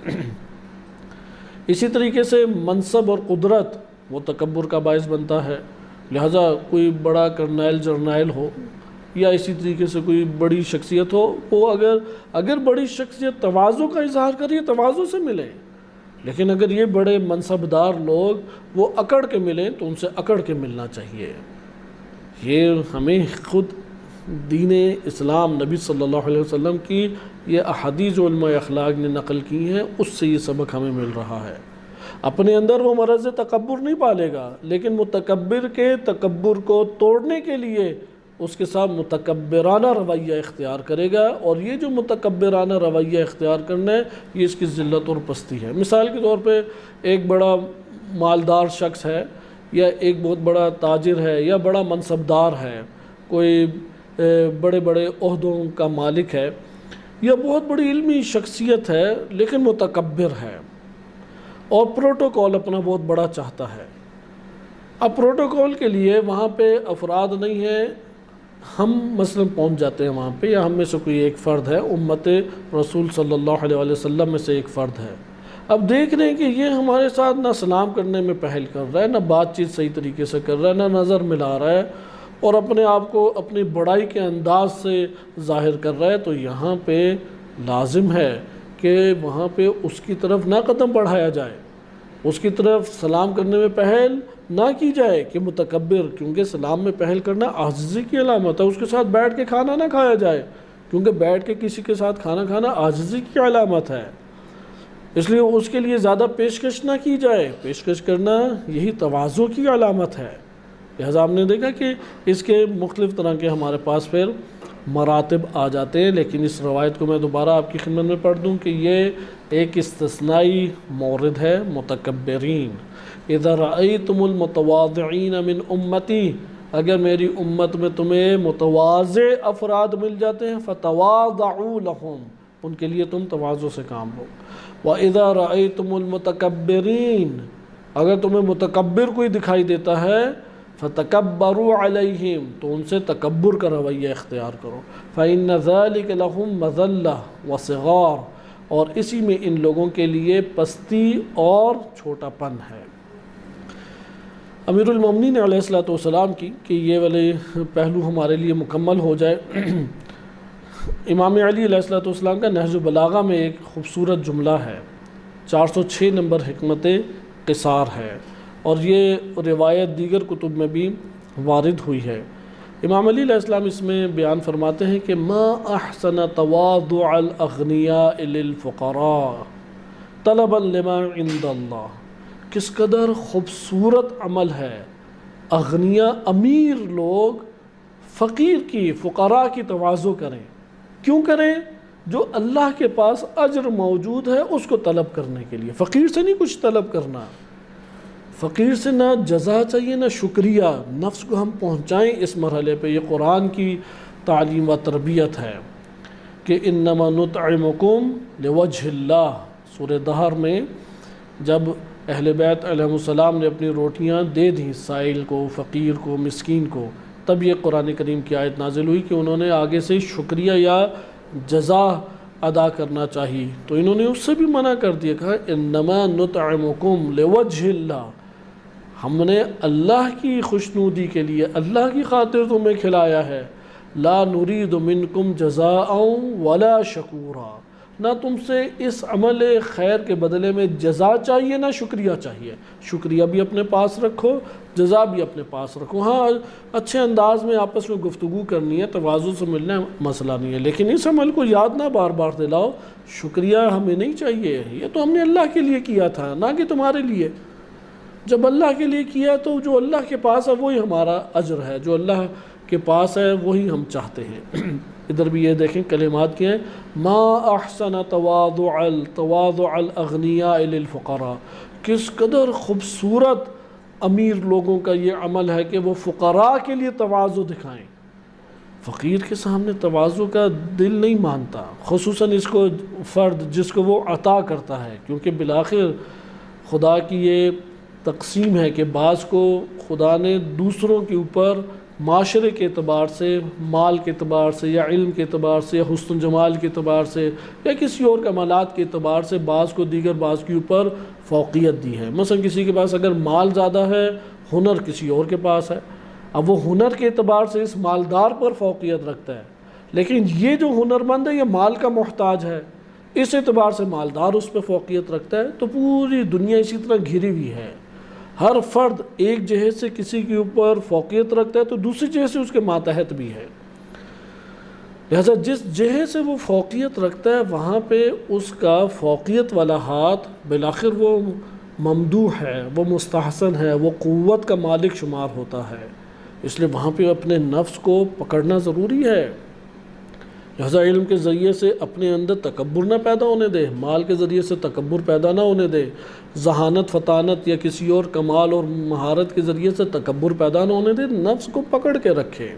اسی طریقے سے منصب اور قدرت وہ تکبر کا باعث بنتا ہے، لہذا کوئی بڑا کرنیل جرنیل ہو یا اسی طریقے سے کوئی بڑی شخصیت ہو، وہ اگر بڑی شخصیت تواضع کا اظہار کریے، تواضع سے ملے، لیکن اگر یہ بڑے منصبدار لوگ وہ اکڑ کے ملیں تو ان سے اکڑ کے ملنا چاہیے۔ یہ ہمیں خود دین اسلام نبی صلی اللہ علیہ وسلم کی یہ احادیث علماء اخلاق نے نقل کی ہیں، اس سے یہ سبق ہمیں مل رہا ہے۔ اپنے اندر وہ مرض تکبر نہیں پالے گا، لیکن متکبر کے تکبر کو توڑنے کے لیے اس کے ساتھ متکبرانہ رویہ اختیار کرے گا، اور یہ جو متکبرانہ رویہ اختیار کرنا ہے یہ اس کی ذلت اور پستی ہے۔ مثال کے طور پہ ایک بڑا مالدار شخص ہے یا ایک بہت بڑا تاجر ہے یا بڑا منصبدار ہے، کوئی بڑے بڑے عہدوں کا مالک ہے یا بہت بڑی علمی شخصیت ہے لیکن متکبر ہے اور پروٹوکول اپنا بہت بڑا چاہتا ہے۔ اب پروٹوکول کے لیے وہاں پہ افراد نہیں ہیں، ہم مثلا پہنچ جاتے ہیں وہاں پہ، یا ہم میں سے کوئی ایک فرد ہے، امت رسول صلی اللہ علیہ وسلم میں سے ایک فرد ہے۔ اب دیکھ رہے ہیں کہ یہ ہمارے ساتھ نہ سلام کرنے میں پہل کر رہا ہے، نہ بات چیت صحیح طریقے سے کر رہا ہے، نہ نظر ملا رہا ہے، اور اپنے آپ کو اپنی بڑائی کے انداز سے ظاہر کر رہا ہے، تو یہاں پہ لازم ہے کہ وہاں پہ اس کی طرف نہ قدم بڑھایا جائے، اس کی طرف سلام کرنے میں پہل نہ کی جائے کہ متکبر، کیونکہ سلام میں پہل کرنا عاجزی کی علامت ہے۔ اس کے ساتھ بیٹھ کے کھانا نہ کھایا جائے، کیونکہ بیٹھ کے کسی کے ساتھ کھانا کھانا عاجزی کی علامت ہے، اس لیے اس کے لیے زیادہ پیشکش نہ کی جائے، پیشکش کرنا یہی تواضع کی علامت ہے۔ لہذا ہم نے دیکھا کہ اس کے مختلف طرح کے ہمارے پاس پھر مراتب آ جاتے ہیں، لیکن اس روایت کو میں دوبارہ آپ کی خدمت میں پڑھ دوں کہ یہ ایک استثنائی مورد ہے۔ متکبرین، اذا رأیتم المتواضعین من امتی، اگر میری امت میں تمہیں متواضع افراد مل جاتے ہیں، فتواضعوا لهم، ان کے لیے تم تواضع سے کام لو۔ وَإِذَا رَأَيْتُمُ الْمُتَكَبِّرِينَ، اگر تمہیں متکبر کوئی دکھائی دیتا ہے، فَتَكَبَّرُوا عَلَيْهِمْ، تو ان سے تکبر کا رویہ اختیار کرو۔ فَإِنَّ ذَلِكَ لَهُمْ مَذَلَّةٌ وَصِغَارٌ، اور اسی میں ان لوگوں کے لیے پستی اور چھوٹا پن ہے۔ امیر المومنین علیہ السلام کی کہ یہ والے پہلو ہمارے لیے مکمل ہو جائے، امام علی علیہ السلام کا نہج البلاغہ میں ایک خوبصورت جملہ ہے، 406 نمبر حکمت قصار ہے، اور یہ روایت دیگر کتب میں بھی وارد ہوئی ہے۔ امام علی علیہ السلام اس میں بیان فرماتے ہیں کہ ما احسن تواضع الاغنیاء للفقراء طلبا لما عند اللہ، کس قدر خوبصورت عمل ہے اغنیاء امیر لوگ فقیر کی، فقراء کی تواضع کریں۔ کیوں کریں؟ جو اللہ کے پاس اجر موجود ہے اس کو طلب کرنے کے لیے، فقیر سے نہیں کچھ طلب کرنا، فقیر سے نہ جزا چاہیے نہ شکریہ، نفس کو ہم پہنچائیں اس مرحلے پہ۔ یہ قرآن کی تعلیم و تربیت ہے کہ انما نطعمکم لوجہ اللہ، سورہ دہر میں جب اہل بیت علیہ السلام نے اپنی روٹیاں دے دیں سائل کو، فقیر کو، مسکین کو، تب یہ قرآن کریم کی آیت نازل ہوئی کہ انہوں نے آگے سے شکریہ یا جزا ادا کرنا چاہیے، تو انہوں نے اس سے بھی منع کر دیا، کہا انما نطعمکم لوجہ اللہ، ہم نے اللہ کی خوشنودی کے لیے، اللہ کی خاطر تمہیں کھلایا ہے، لا نرید منکم جزاء ولا شکورا، نہ تم سے اس عمل خیر کے بدلے میں جزا چاہیے نہ شکریہ چاہیے۔ شکریہ بھی اپنے پاس رکھو، جزا بھی اپنے پاس رکھو۔ ہاں اچھے انداز میں آپس میں گفتگو کرنی ہے، تواضع سے ملنا مسئلہ نہیں ہے، لیکن اس عمل کو یاد نہ بار بار دلاؤ، شکریہ ہمیں نہیں چاہیے، یہ تو ہم نے اللہ کے لیے کیا تھا نہ کہ تمہارے لیے۔ جب اللہ کے لیے کیا تو جو اللہ کے پاس ہے وہی ہمارا اجر ہے، جو اللہ کے پاس ہے وہی ہم چاہتے ہیں۔ ادھر بھی یہ دیکھیں کلمات کیا ہیں، ما احسن تواضع الاغنیاء للفقراء، کس قدر خوبصورت امیر لوگوں کا یہ عمل ہے کہ وہ فقراء کے لیے تواضع دکھائیں۔ فقیر کے سامنے تواضع کا دل نہیں مانتا، خصوصاً اس کو فرد جس کو وہ عطا کرتا ہے، کیونکہ بالآخر خدا کی یہ تقسیم ہے کہ بعض کو خدا نے دوسروں کے اوپر معاشرے کے اعتبار سے، مال کے اعتبار سے یا علم کے اعتبار سے یا حسن جمال کے اعتبار سے یا کسی اور کمالات کے اعتبار سے بعض کو دیگر بعض کے اوپر فوقیت دی ہے۔ مثلا کسی کے پاس اگر مال زیادہ ہے، ہنر کسی اور کے پاس ہے، اب وہ ہنر کے اعتبار سے اس مالدار پر فوقیت رکھتا ہے، لیکن یہ جو ہنرمند ہے یہ مال کا محتاج ہے، اس اعتبار سے مالدار اس پہ فوقیت رکھتا ہے۔ تو پوری دنیا اسی طرح گھری ہوئی ہے، ہر فرد ایک جہت سے کسی کے اوپر فوقیت رکھتا ہے تو دوسری جہت سے اس کے ماتحت بھی ہے، لہذا جس جہت سے وہ فوقیت رکھتا ہے وہاں پہ اس کا فوقیت والا ہاتھ بالآخر وہ ممدوح ہے، وہ مستحسن ہے، وہ قوت کا مالک شمار ہوتا ہے، اس لیے وہاں پہ اپنے نفس کو پکڑنا ضروری ہے۔ لہذا علم کے ذریعے سے اپنے اندر تکبر نہ پیدا ہونے دے، مال کے ذریعے سے تکبر پیدا نہ ہونے دے، ذہانت فطانت یا کسی اور کمال اور مہارت کے ذریعے سے تکبر پیدا نہ ہونے دے، نفس کو پکڑ کے رکھے۔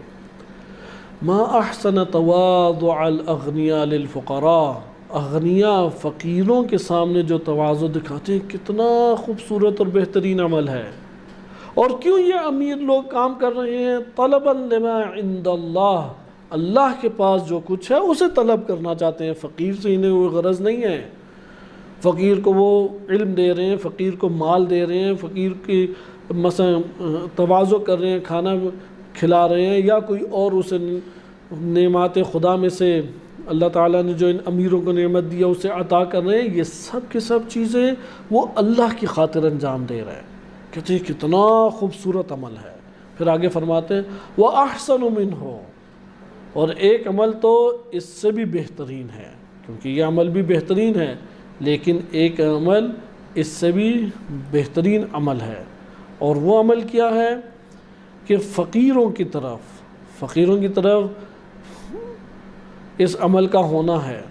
ما احسن تواضع الاغنیاء للفقراء، اغنیاء فقیروں کے سامنے جو تواضع دکھاتے ہیں کتنا خوبصورت اور بہترین عمل ہے۔ اور کیوں یہ امیر لوگ کام کر رہے ہیں؟ طلبا لما عند اللہ، اللہ کے پاس جو کچھ ہے اسے طلب کرنا چاہتے ہیں، فقیر سے انہیں کوئی غرض نہیں ہے۔ فقیر کو وہ علم دے رہے ہیں، فقیر کو مال دے رہے ہیں، فقیر کی مثلا تواضع کر رہے ہیں، کھانا کھلا رہے ہیں یا کوئی اور اسے نعمات خدا میں سے اللہ تعالیٰ نے جو ان امیروں کو نعمت دیا اسے عطا کر رہے ہیں، یہ سب کی سب چیزیں وہ اللہ کی خاطر انجام دے رہے ہیں۔ کہتے ہیں کتنا خوبصورت عمل ہے۔ پھر آگے فرماتے ہیں وَأَحْسَنُ مِنْهُ، اور ایک عمل تو اس سے بھی بہترین ہے، کیونکہ یہ عمل بھی بہترین ہے لیکن ایک عمل اس سے بھی بہترین عمل ہے، اور وہ عمل کیا ہے کہ فقیروں کی طرف اس عمل کا ہونا ہے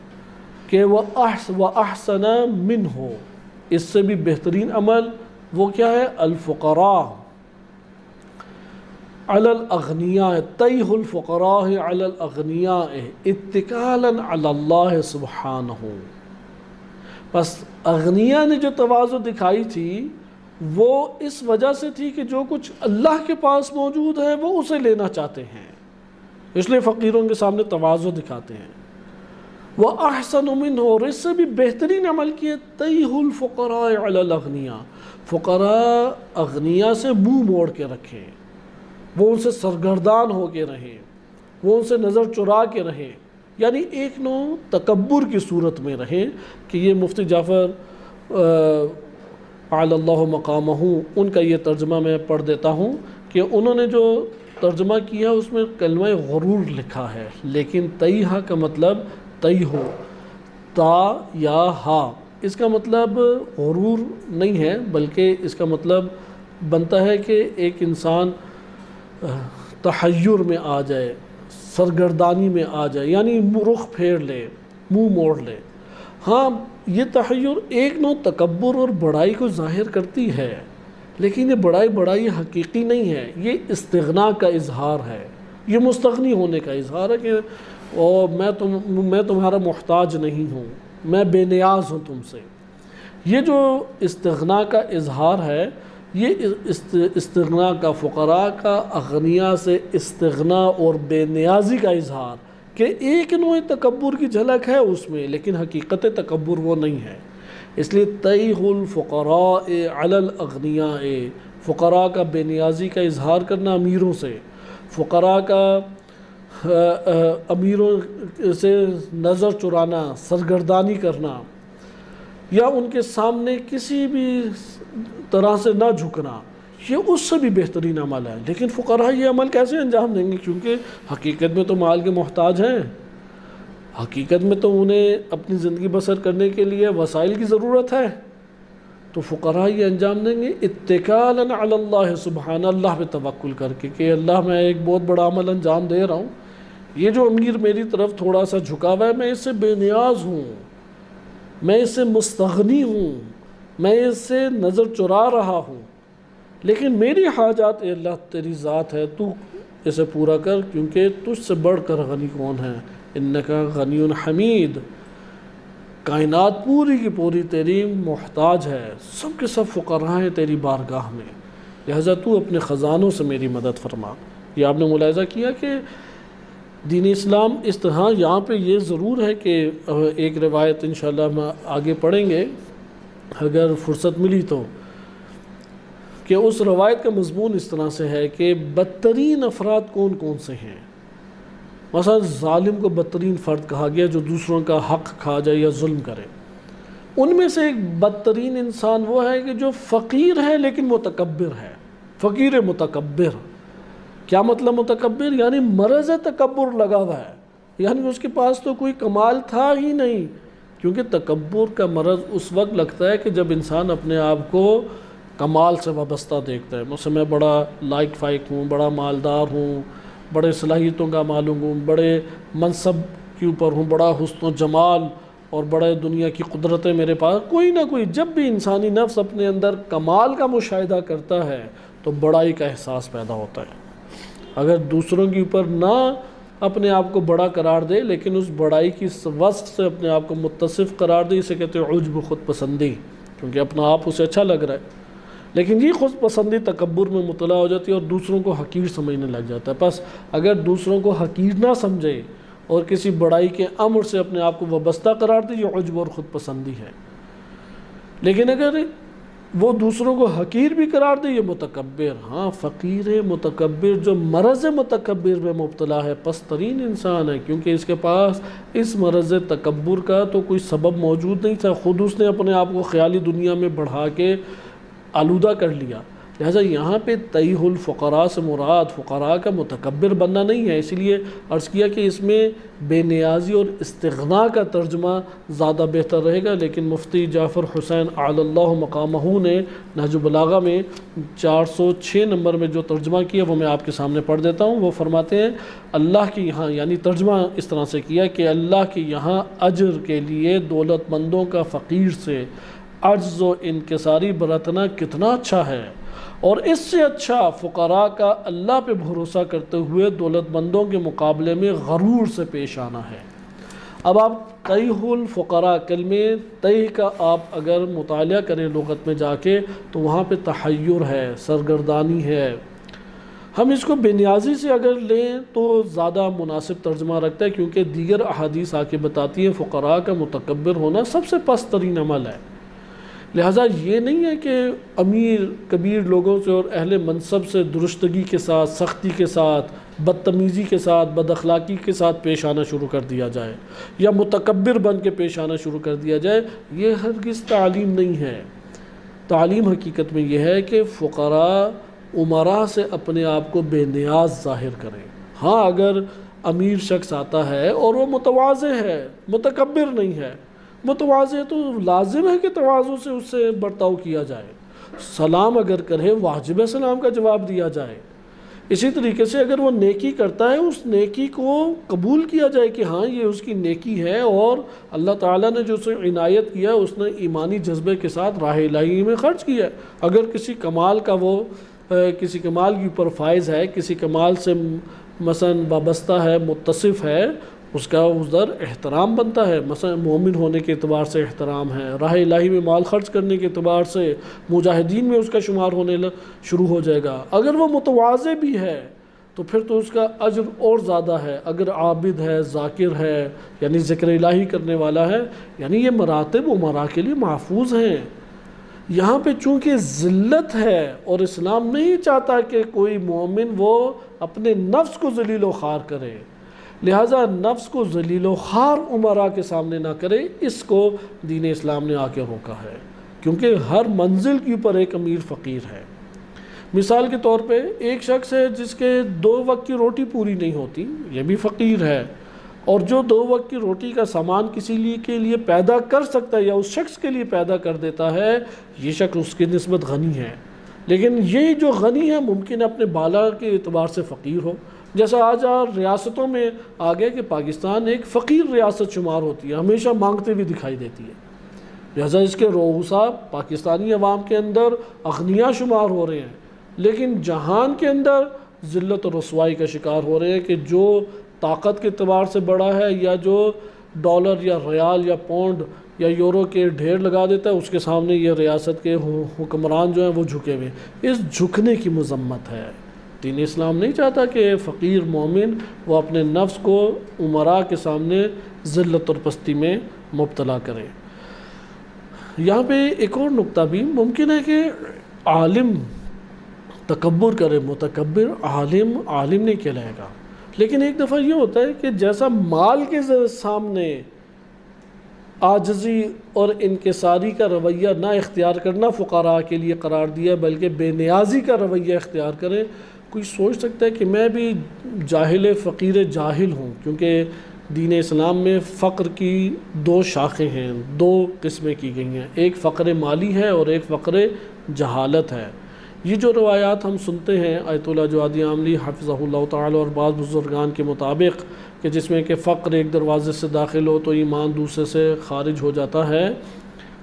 کہ وَأَحْسَنَ مِنْهُ، اس سے بھی بہترین عمل وہ کیا ہے؟ الفقراء علی الاغنیاء، تیہ الفقراء علی الاغنیاء اتکالا علی اللہ سبحانہ۔ بس اغنیاء نے جو تواضع دکھائی تھی وہ اس وجہ سے تھی کہ جو کچھ اللہ کے پاس موجود ہے وہ اسے لینا چاہتے ہیں، اس لیے فقیروں کے سامنے تواضع دکھاتے ہیں۔ وَأَحْسَنُ مِنْهُ، اور اس سے بھی بہترین عمل کیے تیہ الفقراء علی الاغنیاء، فقراء اغنیاء سے منہ موڑ کے رکھیں، وہ ان سے سرگردان ہو کے رہیں، وہ ان سے نظر چرا کے رہیں، یعنی ایک نوع تکبر کی صورت میں رہیں کہ یہ مفتی جعفر اعلی اللہ مقامہ، ان کا یہ ترجمہ میں پڑھ دیتا ہوں کہ انہوں نے جو ترجمہ کیا اس میں کلمہ غرور لکھا ہے، لیکن تیہا کا مطلب تیہو، تا یا ہا، اس کا مطلب غرور نہیں ہے بلکہ اس کا مطلب بنتا ہے کہ ایک انسان تحیر میں آ جائے، سرگردانی میں آ جائے، یعنی رخ پھیر لے، منہ موڑ لے۔ ہاں یہ تحیر ایک نوع تکبر اور بڑائی کو ظاہر کرتی ہے، لیکن یہ بڑائی حقیقی نہیں ہے، یہ استغنا کا اظہار ہے، یہ مستغنی ہونے کا اظہار ہے کہ میں تمہارا محتاج نہیں ہوں، میں بے نیاز ہوں تم سے۔ یہ جو استغنا کا اظہار ہے، یہ استغنا کا، فقراء کا اغنیاء سے استغنا اور بے نیازی کا اظہار کہ ایک نوع تکبر کی جھلک ہے اس میں، لیکن حقیقت تکبر وہ نہیں ہے۔ اس لیے تیہ الفقراء علی الاغنیاء، فقراء کا بے نیازی کا اظہار کرنا امیروں سے، فقراء کا امیروں سے نظر چرانا، سرگردانی کرنا، یا ان کے سامنے کسی بھی طرح سے نہ جھکنا، یہ اس سے بھی بہترین عمل ہے۔ لیکن فقراء یہ عمل کیسے انجام دیں گے؟ کیونکہ حقیقت میں تو مال کے محتاج ہیں، حقیقت میں تو انہیں اپنی زندگی بسر کرنے کے لیے وسائل کی ضرورت ہے۔ تو فقراء یہ انجام دیں گے اتکالاً علی اللہ، سبحان اللہ پہ توکل کر کے کہ اللہ میں ایک بہت بڑا عمل انجام دے رہا ہوں، یہ جو امیر میری طرف تھوڑا سا جھکا ہوا ہے، میں اس سے بے نیاز ہوں، میں اس سے مستغنی ہوں، میں اس سے نظر چرا رہا ہوں، لیکن میری حاجات اے اللہ تیری ذات ہے، تو اسے پورا کر، کیونکہ تجھ سے بڑھ کر غنی کون ہے، انکا غنی حمید، کائنات پوری کی پوری تیری محتاج ہے، سب کے سب فقراء ہیں تیری بارگاہ میں، لہذا تو اپنے خزانوں سے میری مدد فرما۔ یہ آپ نے ملاحظہ کیا کہ دین اسلام اس طرح، یہاں پہ یہ ضرور ہے کہ ایک روایت انشاءاللہ ہم آگے پڑھیں گے اگر فرصت ملی تو، کہ اس روایت کا مضمون اس طرح سے ہے کہ بدترین افراد کون کون سے ہیں۔ مثلا ظالم کو بدترین فرد کہا گیا جو دوسروں کا حق کھا جائے یا ظلم کرے۔ ان میں سے ایک بدترین انسان وہ ہے کہ جو فقیر ہے لیکن متکبر ہے، فقیر متکبر۔ کیا مطلب متکبر؟ یعنی مرض تکبر لگا ہوا ہے، یعنی اس کے پاس تو کوئی کمال تھا ہی نہیں، کیونکہ تکبر کا مرض اس وقت لگتا ہے کہ جب انسان اپنے آپ کو کمال سے وابستہ دیکھتا ہے، مثلا میں بڑا لائق فائق ہوں، بڑا مالدار ہوں، بڑے صلاحیتوں کا معلوم ہوں، بڑے منصب کے اوپر ہوں، بڑا حسن و جمال اور بڑے دنیا کی قدرتیں میرے پاس، کوئی نہ کوئی، جب بھی انسانی نفس اپنے اندر کمال کا مشاہدہ کرتا ہے تو بڑائی کا احساس پیدا ہوتا ہے۔ اگر دوسروں کے اوپر نہ اپنے آپ کو بڑا قرار دے لیکن اس بڑائی کی وصف سے اپنے آپ کو متصف قرار دے، اسے کہتے ہیں عجب، خود پسندی، کیونکہ اپنا آپ اسے اچھا لگ رہا ہے، لیکن یہ خود پسندی تکبر میں مبتلا ہو جاتی ہے اور دوسروں کو حقیر سمجھنے لگ جاتا ہے۔ بس اگر دوسروں کو حقیر نہ سمجھے اور کسی بڑائی کے امر سے اپنے آپ کو وابستہ قرار دے، یہ عجب اور خود پسندی ہے۔ لیکن اگر وہ دوسروں کو حقیر بھی قرار دے، یہ متکبر، ہاں فقیر متکبر جو مرض متکبر میں مبتلا ہے، پست ترین انسان ہے، کیونکہ اس کے پاس اس مرض تکبر کا تو کوئی سبب موجود نہیں تھا، خود اس نے اپنے آپ کو خیالی دنیا میں بڑھا کے آلودہ کر لیا۔ لہٰذا یہاں پہ تیہ الفقراء سے مراد فقراء کا متکبر بننا نہیں ہے، اسی لیے عرض کیا کہ اس میں بے نیازی اور استغنا کا ترجمہ زیادہ بہتر رہے گا، لیکن مفتی جعفر حسین اعلی اللہ مقامہ نے نہج البلاغہ میں 406 نمبر میں جو ترجمہ کیا وہ میں آپ کے سامنے پڑھ دیتا ہوں۔ وہ فرماتے ہیں اللہ کے یہاں، یعنی ترجمہ اس طرح سے کیا کہ اللہ کے یہاں اجر کے لیے دولت مندوں کا فقیر سے عجز و انکساری برتنا کتنا اچھا ہے، اور اس سے اچھا فقراء کا اللہ پہ بھروسہ کرتے ہوئے دولت مندوں کے مقابلے میں غرور سے پیش آنا ہے۔ اب آپ تیہ الفقراء کلمے تیہ کا آپ اگر مطالعہ کریں لغت میں جا کے تو وہاں پہ تحیر ہے، سرگردانی ہے۔ ہم اس کو بے نیازی سے اگر لیں تو زیادہ مناسب ترجمہ رکھتا ہے، کیونکہ دیگر احادیث آ کے بتاتی ہیں فقراء کا متکبر ہونا سب سے پست ترین عمل ہے۔ لہٰذا یہ نہیں ہے کہ امیر کبیر لوگوں سے اور اہل منصب سے درستگی کے ساتھ، سختی کے ساتھ، بدتمیزی کے ساتھ، بد اخلاقی کے ساتھ پیش آنا شروع کر دیا جائے، یا متکبر بن کے پیش آنا شروع کر دیا جائے، یہ ہرگز تعلیم نہیں ہے۔ تعلیم حقیقت میں یہ ہے کہ فقراء امراء سے اپنے آپ کو بے نیاز ظاہر کریں۔ ہاں اگر امیر شخص آتا ہے اور وہ متواضع ہے، متکبر نہیں ہے، متواضع تو لازم ہے کہ تواضع سے اس سے برتاؤ کیا جائے، سلام اگر کرے واجب ہے سلام کا جواب دیا جائے۔ اسی طریقے سے اگر وہ نیکی کرتا ہے اس نیکی کو قبول کیا جائے کہ ہاں یہ اس کی نیکی ہے، اور اللہ تعالیٰ نے جو اسے عنایت کیا اس نے ایمانی جذبے کے ساتھ راہ الہی میں خرچ کیا ہے۔ اگر کسی کمال کا وہ کسی کمال کے اوپر فائز ہے، کسی کمال سے مثلا وابستہ ہے، متصف ہے، اس کا ادھر احترام بنتا ہے، مثلا مومن ہونے کے اعتبار سے احترام ہے، راہ الہی میں مال خرچ کرنے کے اعتبار سے مجاہدین میں اس کا شمار ہونے شروع ہو جائے گا۔ اگر وہ متواضع بھی ہے تو پھر تو اس کا اجر اور زیادہ ہے۔ اگر عابد ہے، ذاکر ہے، یعنی ذکر الہی کرنے والا ہے، یعنی یہ مراتب امراء کے لیے محفوظ ہیں۔ یہاں پہ چونکہ ذلت ہے اور اسلام نہیں چاہتا کہ کوئی مومن وہ اپنے نفس کو ذلیل و خوار کرے، لہٰذا نفس کو ذلیل و خوار امراء کے سامنے نہ کرے، اس کو دین اسلام نے آ کے روکا ہے، کیونکہ ہر منزل کے اوپر ایک امیر فقیر ہے۔ مثال کے طور پہ ایک شخص ہے جس کے 2 وقت کی روٹی پوری نہیں ہوتی، یہ بھی فقیر ہے، اور جو 2 وقت کی روٹی کا سامان کسی کے لیے پیدا کر سکتا ہے یا اس شخص کے لیے پیدا کر دیتا ہے، یہ شخص اس کی نسبت غنی ہے۔ لیکن یہ جو غنی ہے ممکن ہے اپنے بالا کے اعتبار سے فقیر ہو، جیسا آج ریاستوں میں آگے کہ پاکستان ایک فقیر ریاست شمار ہوتی ہے، ہمیشہ مانگتے ہوئے دکھائی دیتی ہے، لہذا اس کے رؤساء پاکستانی عوام کے اندر اغنیاء شمار ہو رہے ہیں، لیکن جہان کے اندر ذلت و رسوائی کا شکار ہو رہے ہیں کہ جو طاقت کے اعتبار سے بڑا ہے یا جو ڈالر یا ریال یا پاؤنڈ یا یورو کے ڈھیر لگا دیتا ہے، اس کے سامنے یہ ریاست کے حکمران جو ہیں وہ جھکے ہوئے ہیں۔ اس جھکنے کی مذمت ہے۔ دین اسلام نہیں چاہتا کہ فقیر مومن وہ اپنے نفس کو امراء کے سامنے ذلت اور پستی میں مبتلا کرے۔ یہاں پہ ایک اور نقطہ بھی ممکن ہے کہ عالم تکبر کرے، متکبر عالم نہیں کہلائے گا، لیکن ایک دفعہ یہ ہوتا ہے کہ جیسا مال کے سامنے عاجزی اور انکساری کا رویہ نہ اختیار کرنا فقراء کے لیے قرار دیا، بلکہ بے نیازی کا رویہ اختیار کریں۔ کوئی سوچ سکتا ہے کہ میں بھی جاہل فقیر جاہل ہوں، کیونکہ دین اسلام میں فقر کی 2 شاخیں ہیں، 2 قسمیں کی گئی ہیں، ایک فقر مالی ہے اور ایک فقر جہالت ہے۔ یہ جو روایات ہم سنتے ہیں آیت اللہ جوادی عاملی حفظہ اللہ تعالی اور بعض بزرگان کے مطابق کہ جس میں کہ فقر ایک دروازے سے داخل ہو تو ایمان دوسرے سے خارج ہو جاتا ہے،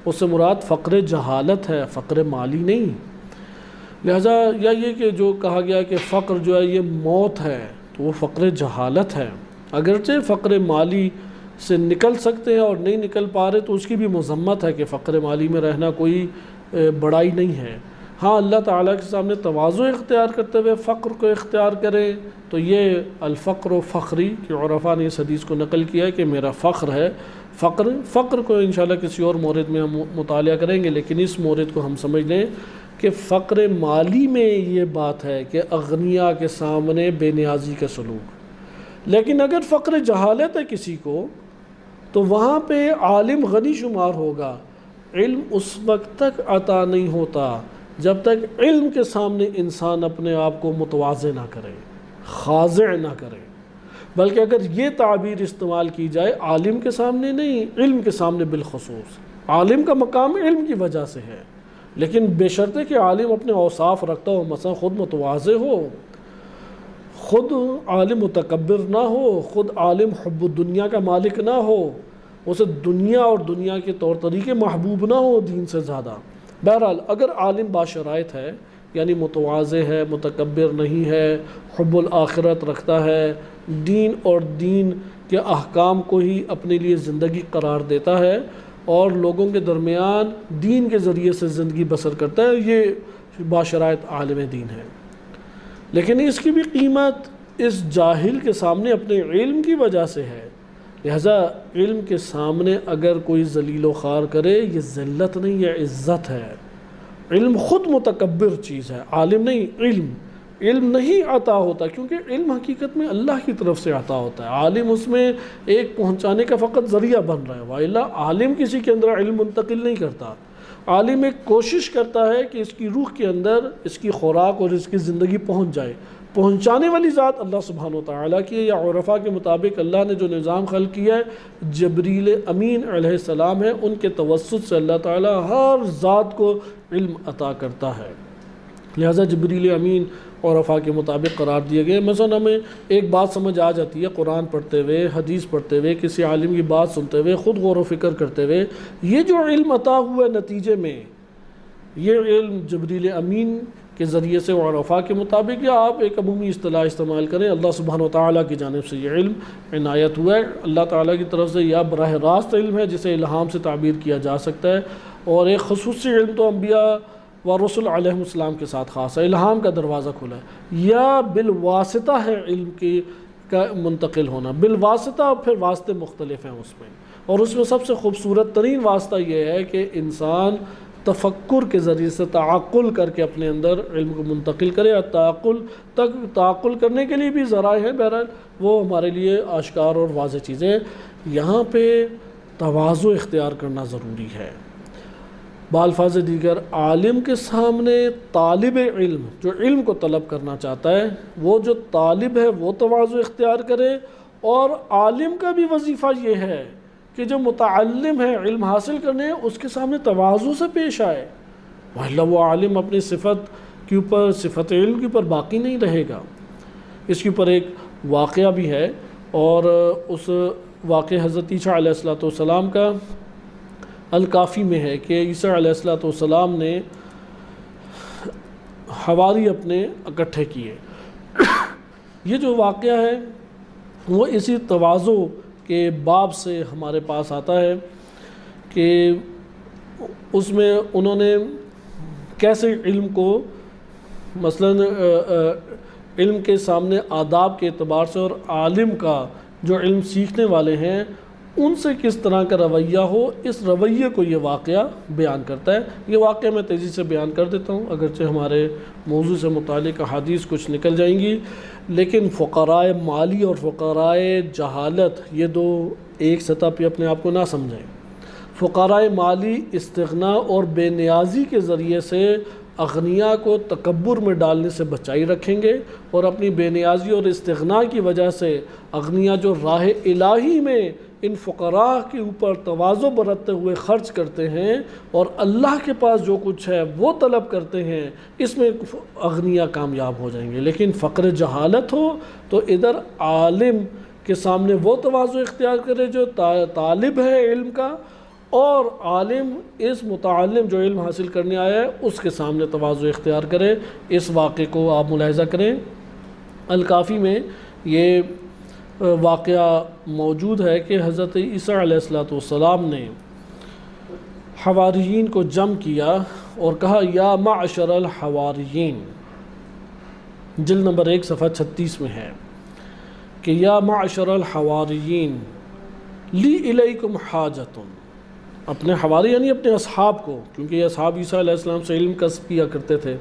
اس سے مراد فقر جہالت ہے، فقر مالی نہیں۔ لہٰذا یا یہ کہ جو کہا گیا کہ فقر جو ہے یہ موت ہے، تو وہ فقر جہالت ہے۔ اگرچہ فقر مالی سے نکل سکتے ہیں اور نہیں نکل پا رہے تو اس کی بھی مذمت ہے کہ فقر مالی میں رہنا کوئی بڑائی نہیں ہے۔ ہاں اللہ تعالیٰ کے سامنے تواضع اختیار کرتے ہوئے فقر کو اختیار کریں تو یہ الفقر و فخری کہ عرفاء نے اس حدیث کو نقل کیا ہے کہ میرا فخر ہے۔ فقر کو انشاءاللہ کسی اور مورد میں ہم مطالعہ کریں گے، لیکن اس مورد کو ہم سمجھ لیں کہ فقر مالی میں یہ بات ہے کہ اغنیاء کے سامنے بے نیازی کا سلوک۔ لیکن اگر فقر جہالت ہے کسی کو تو وہاں پہ عالم غنی شمار ہوگا، علم اس وقت تک عطا نہیں ہوتا جب تک علم کے سامنے انسان اپنے آپ کو متواضع نہ کرے، خاضع نہ کرے، بلکہ اگر یہ تعبیر استعمال کی جائے عالم کے سامنے نہیں، علم کے سامنے بالخصوص۔ عالم کا مقام علم کی وجہ سے ہے، لیکن بے شرط کہ عالم اپنے اوصاف رکھتا ہو، مثلا خود متواضع ہو، خود عالم متکبر نہ ہو، خود عالم حب الدنیا کا مالک نہ ہو، اسے دنیا اور دنیا کے طور طریقے محبوب نہ ہو دین سے زیادہ۔ بہرحال اگر عالم باشرائط ہے، یعنی متواضع ہے، متکبر نہیں ہے، حب الآخرت رکھتا ہے، دین اور دین کے احکام کو ہی اپنے لیے زندگی قرار دیتا ہے اور لوگوں کے درمیان دین کے ذریعے سے زندگی بسر کرتا ہے، یہ باشرائط عالم دین ہے۔ لیکن اس کی بھی قیمت اس جاہل کے سامنے اپنے علم کی وجہ سے ہے۔ لہذا علم کے سامنے اگر کوئی ذلیل و خوار کرے یہ ذلت نہیں، یہ عزت ہے۔ علم خود متکبر چیز ہے، عالم نہیں۔ علم نہیں عطا ہوتا، کیونکہ علم حقیقت میں اللہ کی طرف سے عطا ہوتا ہے، عالم اس میں ایک پہنچانے کا فقط ذریعہ بن رہا ہے، وإلا عالم کسی کے اندر علم منتقل نہیں کرتا۔ عالم ایک کوشش کرتا ہے کہ اس کی روح کے اندر اس کی خوراک اور اس کی زندگی پہنچ جائے، پہنچانے والی ذات اللہ سبحانہ و تعالیٰ کی ہے۔ یا عرفاء کے مطابق اللہ نے جو نظام خلق کیا ہے جبریل امین علیہ السلام ہے، ان کے توسط سے اللہ تعالیٰ ہر ذات کو علم عطا کرتا ہے، لہذا جبریل امین عرفاء کے مطابق قرار دیے گئے۔ مثلا ہمیں ایک بات سمجھ آ جاتی ہے قرآن پڑھتے ہوئے، حدیث پڑھتے ہوئے، کسی عالم کی بات سنتے ہوئے، خود غور و فکر کرتے ہوئے، یہ جو علم عطا ہوا ہے نتیجے میں، یہ علم جبریل امین کے ذریعے سے عرفاء کے مطابق، یا آپ ایک عمومی اصطلاح استعمال کریں، اللہ سبحانہ وتعالیٰ کی جانب سے یہ علم عنایت ہوا ہے، اللہ تعالیٰ کی طرف سے، یا براہ راست علم ہے جسے الہام سے تعبیر کیا جا سکتا ہے، اور ایک خصوصی علم تو انبیاء و رسول علیہ السلام کے ساتھ خاص ہے، الہام کا دروازہ کھلا ہے، یا بالواسطہ ہے علم کی کا منتقل ہونا، بالواسطہ پھر واسطے مختلف ہیں اس میں، اور اس میں سب سے خوبصورت ترین واسطہ یہ ہے کہ انسان تفکر کے ذریعے سے تعقل کر کے اپنے اندر علم کو منتقل کرے. اور تعقل کرنے کے لیے بھی ذرائع ہیں، بہرحال وہ ہمارے لیے آشکار اور واضح چیزیں. یہاں پہ تواضع اختیار کرنا ضروری ہے. بالفاظ دیگر عالم کے سامنے طالب علم جو علم کو طلب کرنا چاہتا ہے، وہ جو طالب ہے وہ تواضع اختیار کرے، اور عالم کا بھی وظیفہ یہ ہے کہ جو متعلم ہے علم حاصل کرنے اس کے سامنے تواضع سے پیش آئے. وَإِلَّا وہ عالم اپنی صفت کے اوپر، صفت علم کے اوپر باقی نہیں رہے گا. اس کے اوپر ایک واقعہ بھی ہے، اور اس واقعہ حضرت عیسیٰ علیہ السلام کا الکافی میں ہے کہ عیسیٰ علیہ السلام نے حواری اپنے اکٹھے کیے. یہ جو واقعہ ہے وہ اسی تواضع کے باب سے ہمارے پاس آتا ہے کہ اس میں انہوں نے کیسے علم کو مثلاً علم کے سامنے آداب کے اعتبار سے، اور عالم کا جو علم سیکھنے والے ہیں ان سے کس طرح کا رویہ ہو، اس رویے کو یہ واقعہ بیان کرتا ہے. یہ واقعہ میں تیزی سے بیان کر دیتا ہوں، اگرچہ ہمارے موضوع سے متعلق احادیث کچھ نکل جائیں گی، لیکن فقراء مالی اور فقراء جہالت یہ دو ایک سطح پہ اپنے آپ کو نہ سمجھیں. فقراء مالی استغنا اور بے نیازی کے ذریعے سے اغنیاء کو تکبر میں ڈالنے سے بچائی رکھیں گے، اور اپنی بے نیازی اور استغنا کی وجہ سے اغنیاء جو راہ الہی میں ان فقراء کے اوپر تواضع برتتے ہوئے خرچ کرتے ہیں اور اللہ کے پاس جو کچھ ہے وہ طلب کرتے ہیں، اس میں اغنیاء کامیاب ہو جائیں گے. لیکن فقر جہالت ہو تو ادھر عالم کے سامنے وہ تواضع اختیار کرے جو طالب ہے علم کا، اور عالم اس متعلم جو علم حاصل کرنے آیا ہے اس کے سامنے تواضع اختیار کرے. اس واقعے کو آپ ملاحظہ کریں، الکافی میں یہ واقعہ موجود ہے کہ حضرت عیسیٰ علیہ السلام نے حواریین کو جمع کیا اور کہا یا معشر الحواریین، جلد نمبر 1 صفحہ 36 میں ہے کہ یا معشر الحواریین لی الیکم حاجت. اپنے حواری یعنی اپنے اصحاب کو، کیونکہ یہ اصحاب عیسیٰ علیہ السلام سے علم کسب کیا کرتے تھے.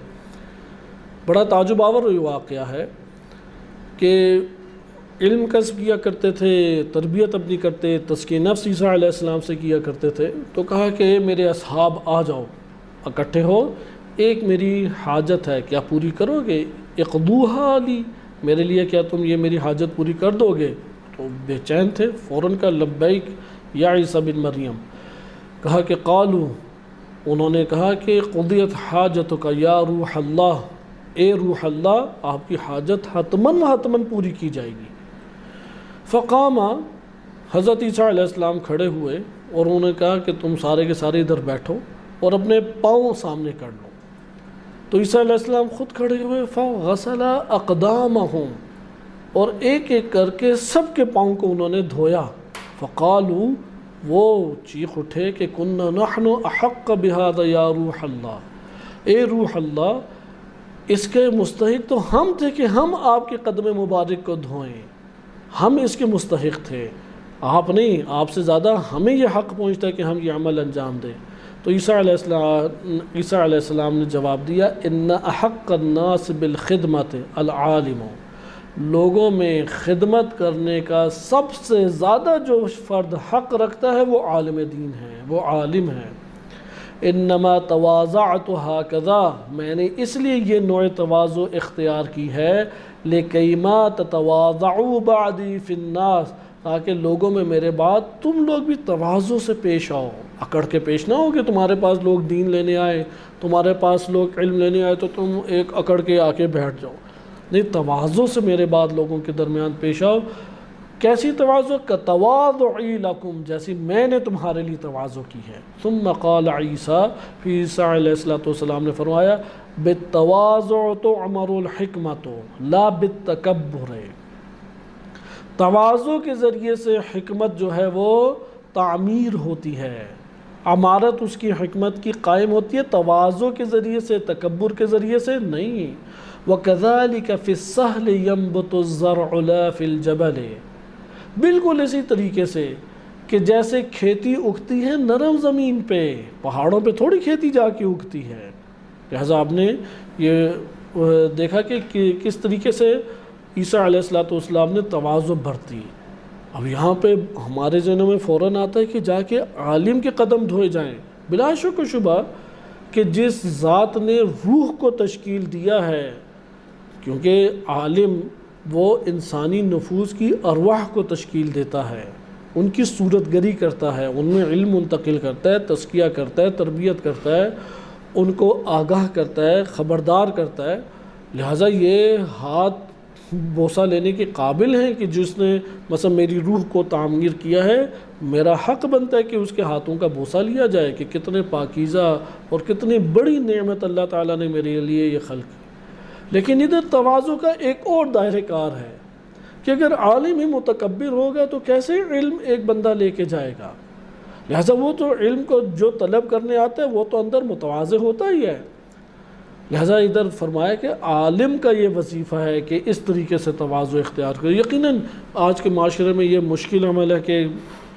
بڑا تعجب آور یہ واقعہ ہے کہ علم کسب کیا کرتے تھے، تربیت اپنی کرتے، تزکیہ نفس عیسیٰ علیہ السلام سے کیا کرتے تھے. تو کہا کہ میرے اصحاب آ جاؤ، اکٹھے ہو، ایک میری حاجت ہے، کیا پوری کرو گے؟ اقضوہا لی، میرے لیے کیا تم یہ میری حاجت پوری کر دو گے؟ تو بے چین تھے، فوراً کہا لبیک یا عیسیٰ بن مریم. کہا کہ قالو، انہوں نے کہا کہ قضیت حاجتک یا روح اللہ، اے روح اللہ آپ کی حاجت حتماً و حتماً پوری کی جائے گی. فقام، حضرت عیسیٰ علیہ السلام کھڑے ہوئے اور انہوں نے کہا کہ تم سارے کے سارے ادھر بیٹھو اور اپنے پاؤں سامنے کر لو. تو عیسیٰ علیہ السلام خود کھڑے ہوئے، فغسل اقدامہم، اور ایک ایک کر کے سب کے پاؤں کو انہوں نے دھویا. فقالو، وہ چیخ اٹھے کہ کننا نحن احق بہذا یا روح اللہ، اے روح اللہ اس کے مستحق تو ہم تھے کہ ہم آپ کے قدم مبارک کو دھوئیں، ہم اس کے مستحق تھے، آپ نہیں. آپ سے زیادہ ہمیں یہ حق پہنچتا ہے کہ ہم یہ عمل انجام دیں. تو عیسیٰ علیہ السلام نے جواب دیا ان احق الناس بالخدمت العالم، لوگوں میں خدمت کرنے کا سب سے زیادہ جو فرد حق رکھتا ہے وہ عالم دین ہے، وہ عالم ہے. انما تواضعت ہکذا، میں نے اس لیے یہ نوع تواضع اختیار کی ہے لکیما تتواضعوا بعدی فی الناس، تاکہ لوگوں میں میرے بعد تم لوگ بھی تواضع سے پیش آؤ. اکڑ کے پیش نہ ہو کہ تمہارے پاس لوگ دین لینے آئے، تمہارے پاس لوگ علم لینے آئے تو تم ایک اکڑ کے آ کے بیٹھ جاؤ. نہیں، تواضع سے میرے بعد لوگوں کے درمیان پیش آؤ. کیسی تواضع؟ کتواضعی لکم، جیسی میں نے تمہارے لیے تواضع کی ہے. ثم قال عیسیٰ، پھر عیسیٰ علیہ السلام نے فرمایا بالتواضع تعمر الحکمت لا بالتکبر، تواضع کے ذریعے سے حکمت جو ہے وہ تعمیر ہوتی ہے، عمارت اس کی حکمت کی قائم ہوتی ہے تواضع کے ذریعے سے، تکبر کے ذریعے سے نہیں. وَكَذَلِكَ فِي السَّهْلِ يَنْبُتُ الزَّرْعُ لَا فِي الْجَبَلِ، بالکل اسی طریقے سے کہ جیسے کھیتی اگتی ہے نرم زمین پہ، پہاڑوں پہ تھوڑی کھیتی جا کے اگتی ہے۔ لہٰذا آپ نے یہ دیکھا کہ کس طریقے سے عیسیٰ علیہ السلام نے تواضع برتی۔ اب یہاں پہ ہمارے ذہنوں میں فوراً آتا ہے کہ جا کے عالم کے قدم دھوئے جائیں۔ بلا شک و شبہ کہ جس ذات نے روح کو تشکیل دیا ہے، کیونکہ عالم وہ انسانی نفوس کی ارواح کو تشکیل دیتا ہے، ان کی صورت گری کرتا ہے، ان میں علم منتقل کرتا ہے، تزکیہ کرتا ہے، تربیت کرتا ہے، ان کو آگاہ کرتا ہے، خبردار کرتا ہے۔ لہٰذا یہ ہاتھ بوسہ لینے کے قابل ہیں کہ جس نے مثلا میری روح کو تعمیر کیا ہے، میرا حق بنتا ہے کہ اس کے ہاتھوں کا بوسہ لیا جائے کہ کتنے پاکیزہ اور کتنی بڑی نعمت اللہ تعالیٰ نے میرے لیے یہ خلق کی۔ لیکن ادھر تواضع کا ایک اور دائرہ کار ہے کہ اگر عالم ہی متکبر ہوگا تو کیسے علم ایک بندہ لے کے جائے گا؟ لہٰذا وہ تو علم کو جو طلب کرنے آتا ہے وہ تو اندر متواضع ہوتا ہی ہے۔ لہٰذا ادھر فرمایا کہ عالم کا یہ وظیفہ ہے کہ اس طریقے سے تواضع اختیار کرے۔ یقیناً آج کے معاشرے میں یہ مشکل عمل ہے کہ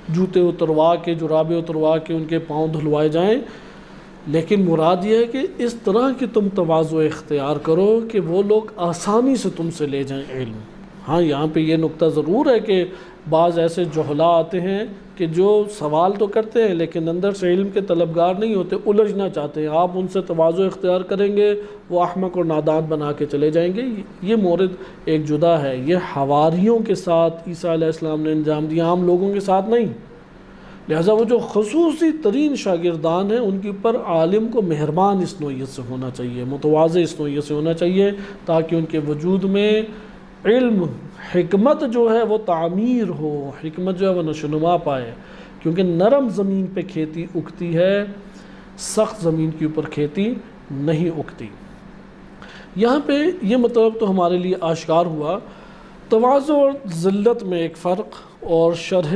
جوتے اتروا کے، جرابے اتروا کے ان کے پاؤں دھلوائے جائیں، لیکن مراد یہ ہے کہ اس طرح کی تم تواضع اختیار کرو کہ وہ لوگ آسانی سے تم سے لے جائیں علم۔ ہاں یہاں پہ یہ نقطہ ضرور ہے کہ بعض ایسے جہلا آتے ہیں کہ جو سوال تو کرتے ہیں لیکن اندر سے علم کے طلبگار نہیں ہوتے، الجھنا چاہتے ہیں۔ آپ ان سے تواضع اختیار کریں گے، وہ احمق اور نادان بنا کے چلے جائیں گے۔ یہ مورد ایک جدا ہے، یہ حواریوں کے ساتھ عیسیٰ علیہ السلام نے انجام دیا، عام لوگوں کے ساتھ نہیں۔ لہٰذا وہ جو خصوصی ترین شاگردان ہیں ان کے اوپر عالم کو مہربان اس نوعیت سے ہونا چاہیے، متواضع اس نوعیت سے ہونا چاہیے، تاکہ ان کے وجود میں علم، حکمت جو ہے وہ تعمیر ہو، حکمت جو ہے وہ نشوونما پائے، کیونکہ نرم زمین پہ کھیتی اگتی ہے، سخت زمین کے اوپر کھیتی نہیں اگتی۔ یہاں پہ یہ مطلب تو ہمارے لیے آشکار ہوا۔ تواضع اور ذلت میں ایک فرق، اور شرح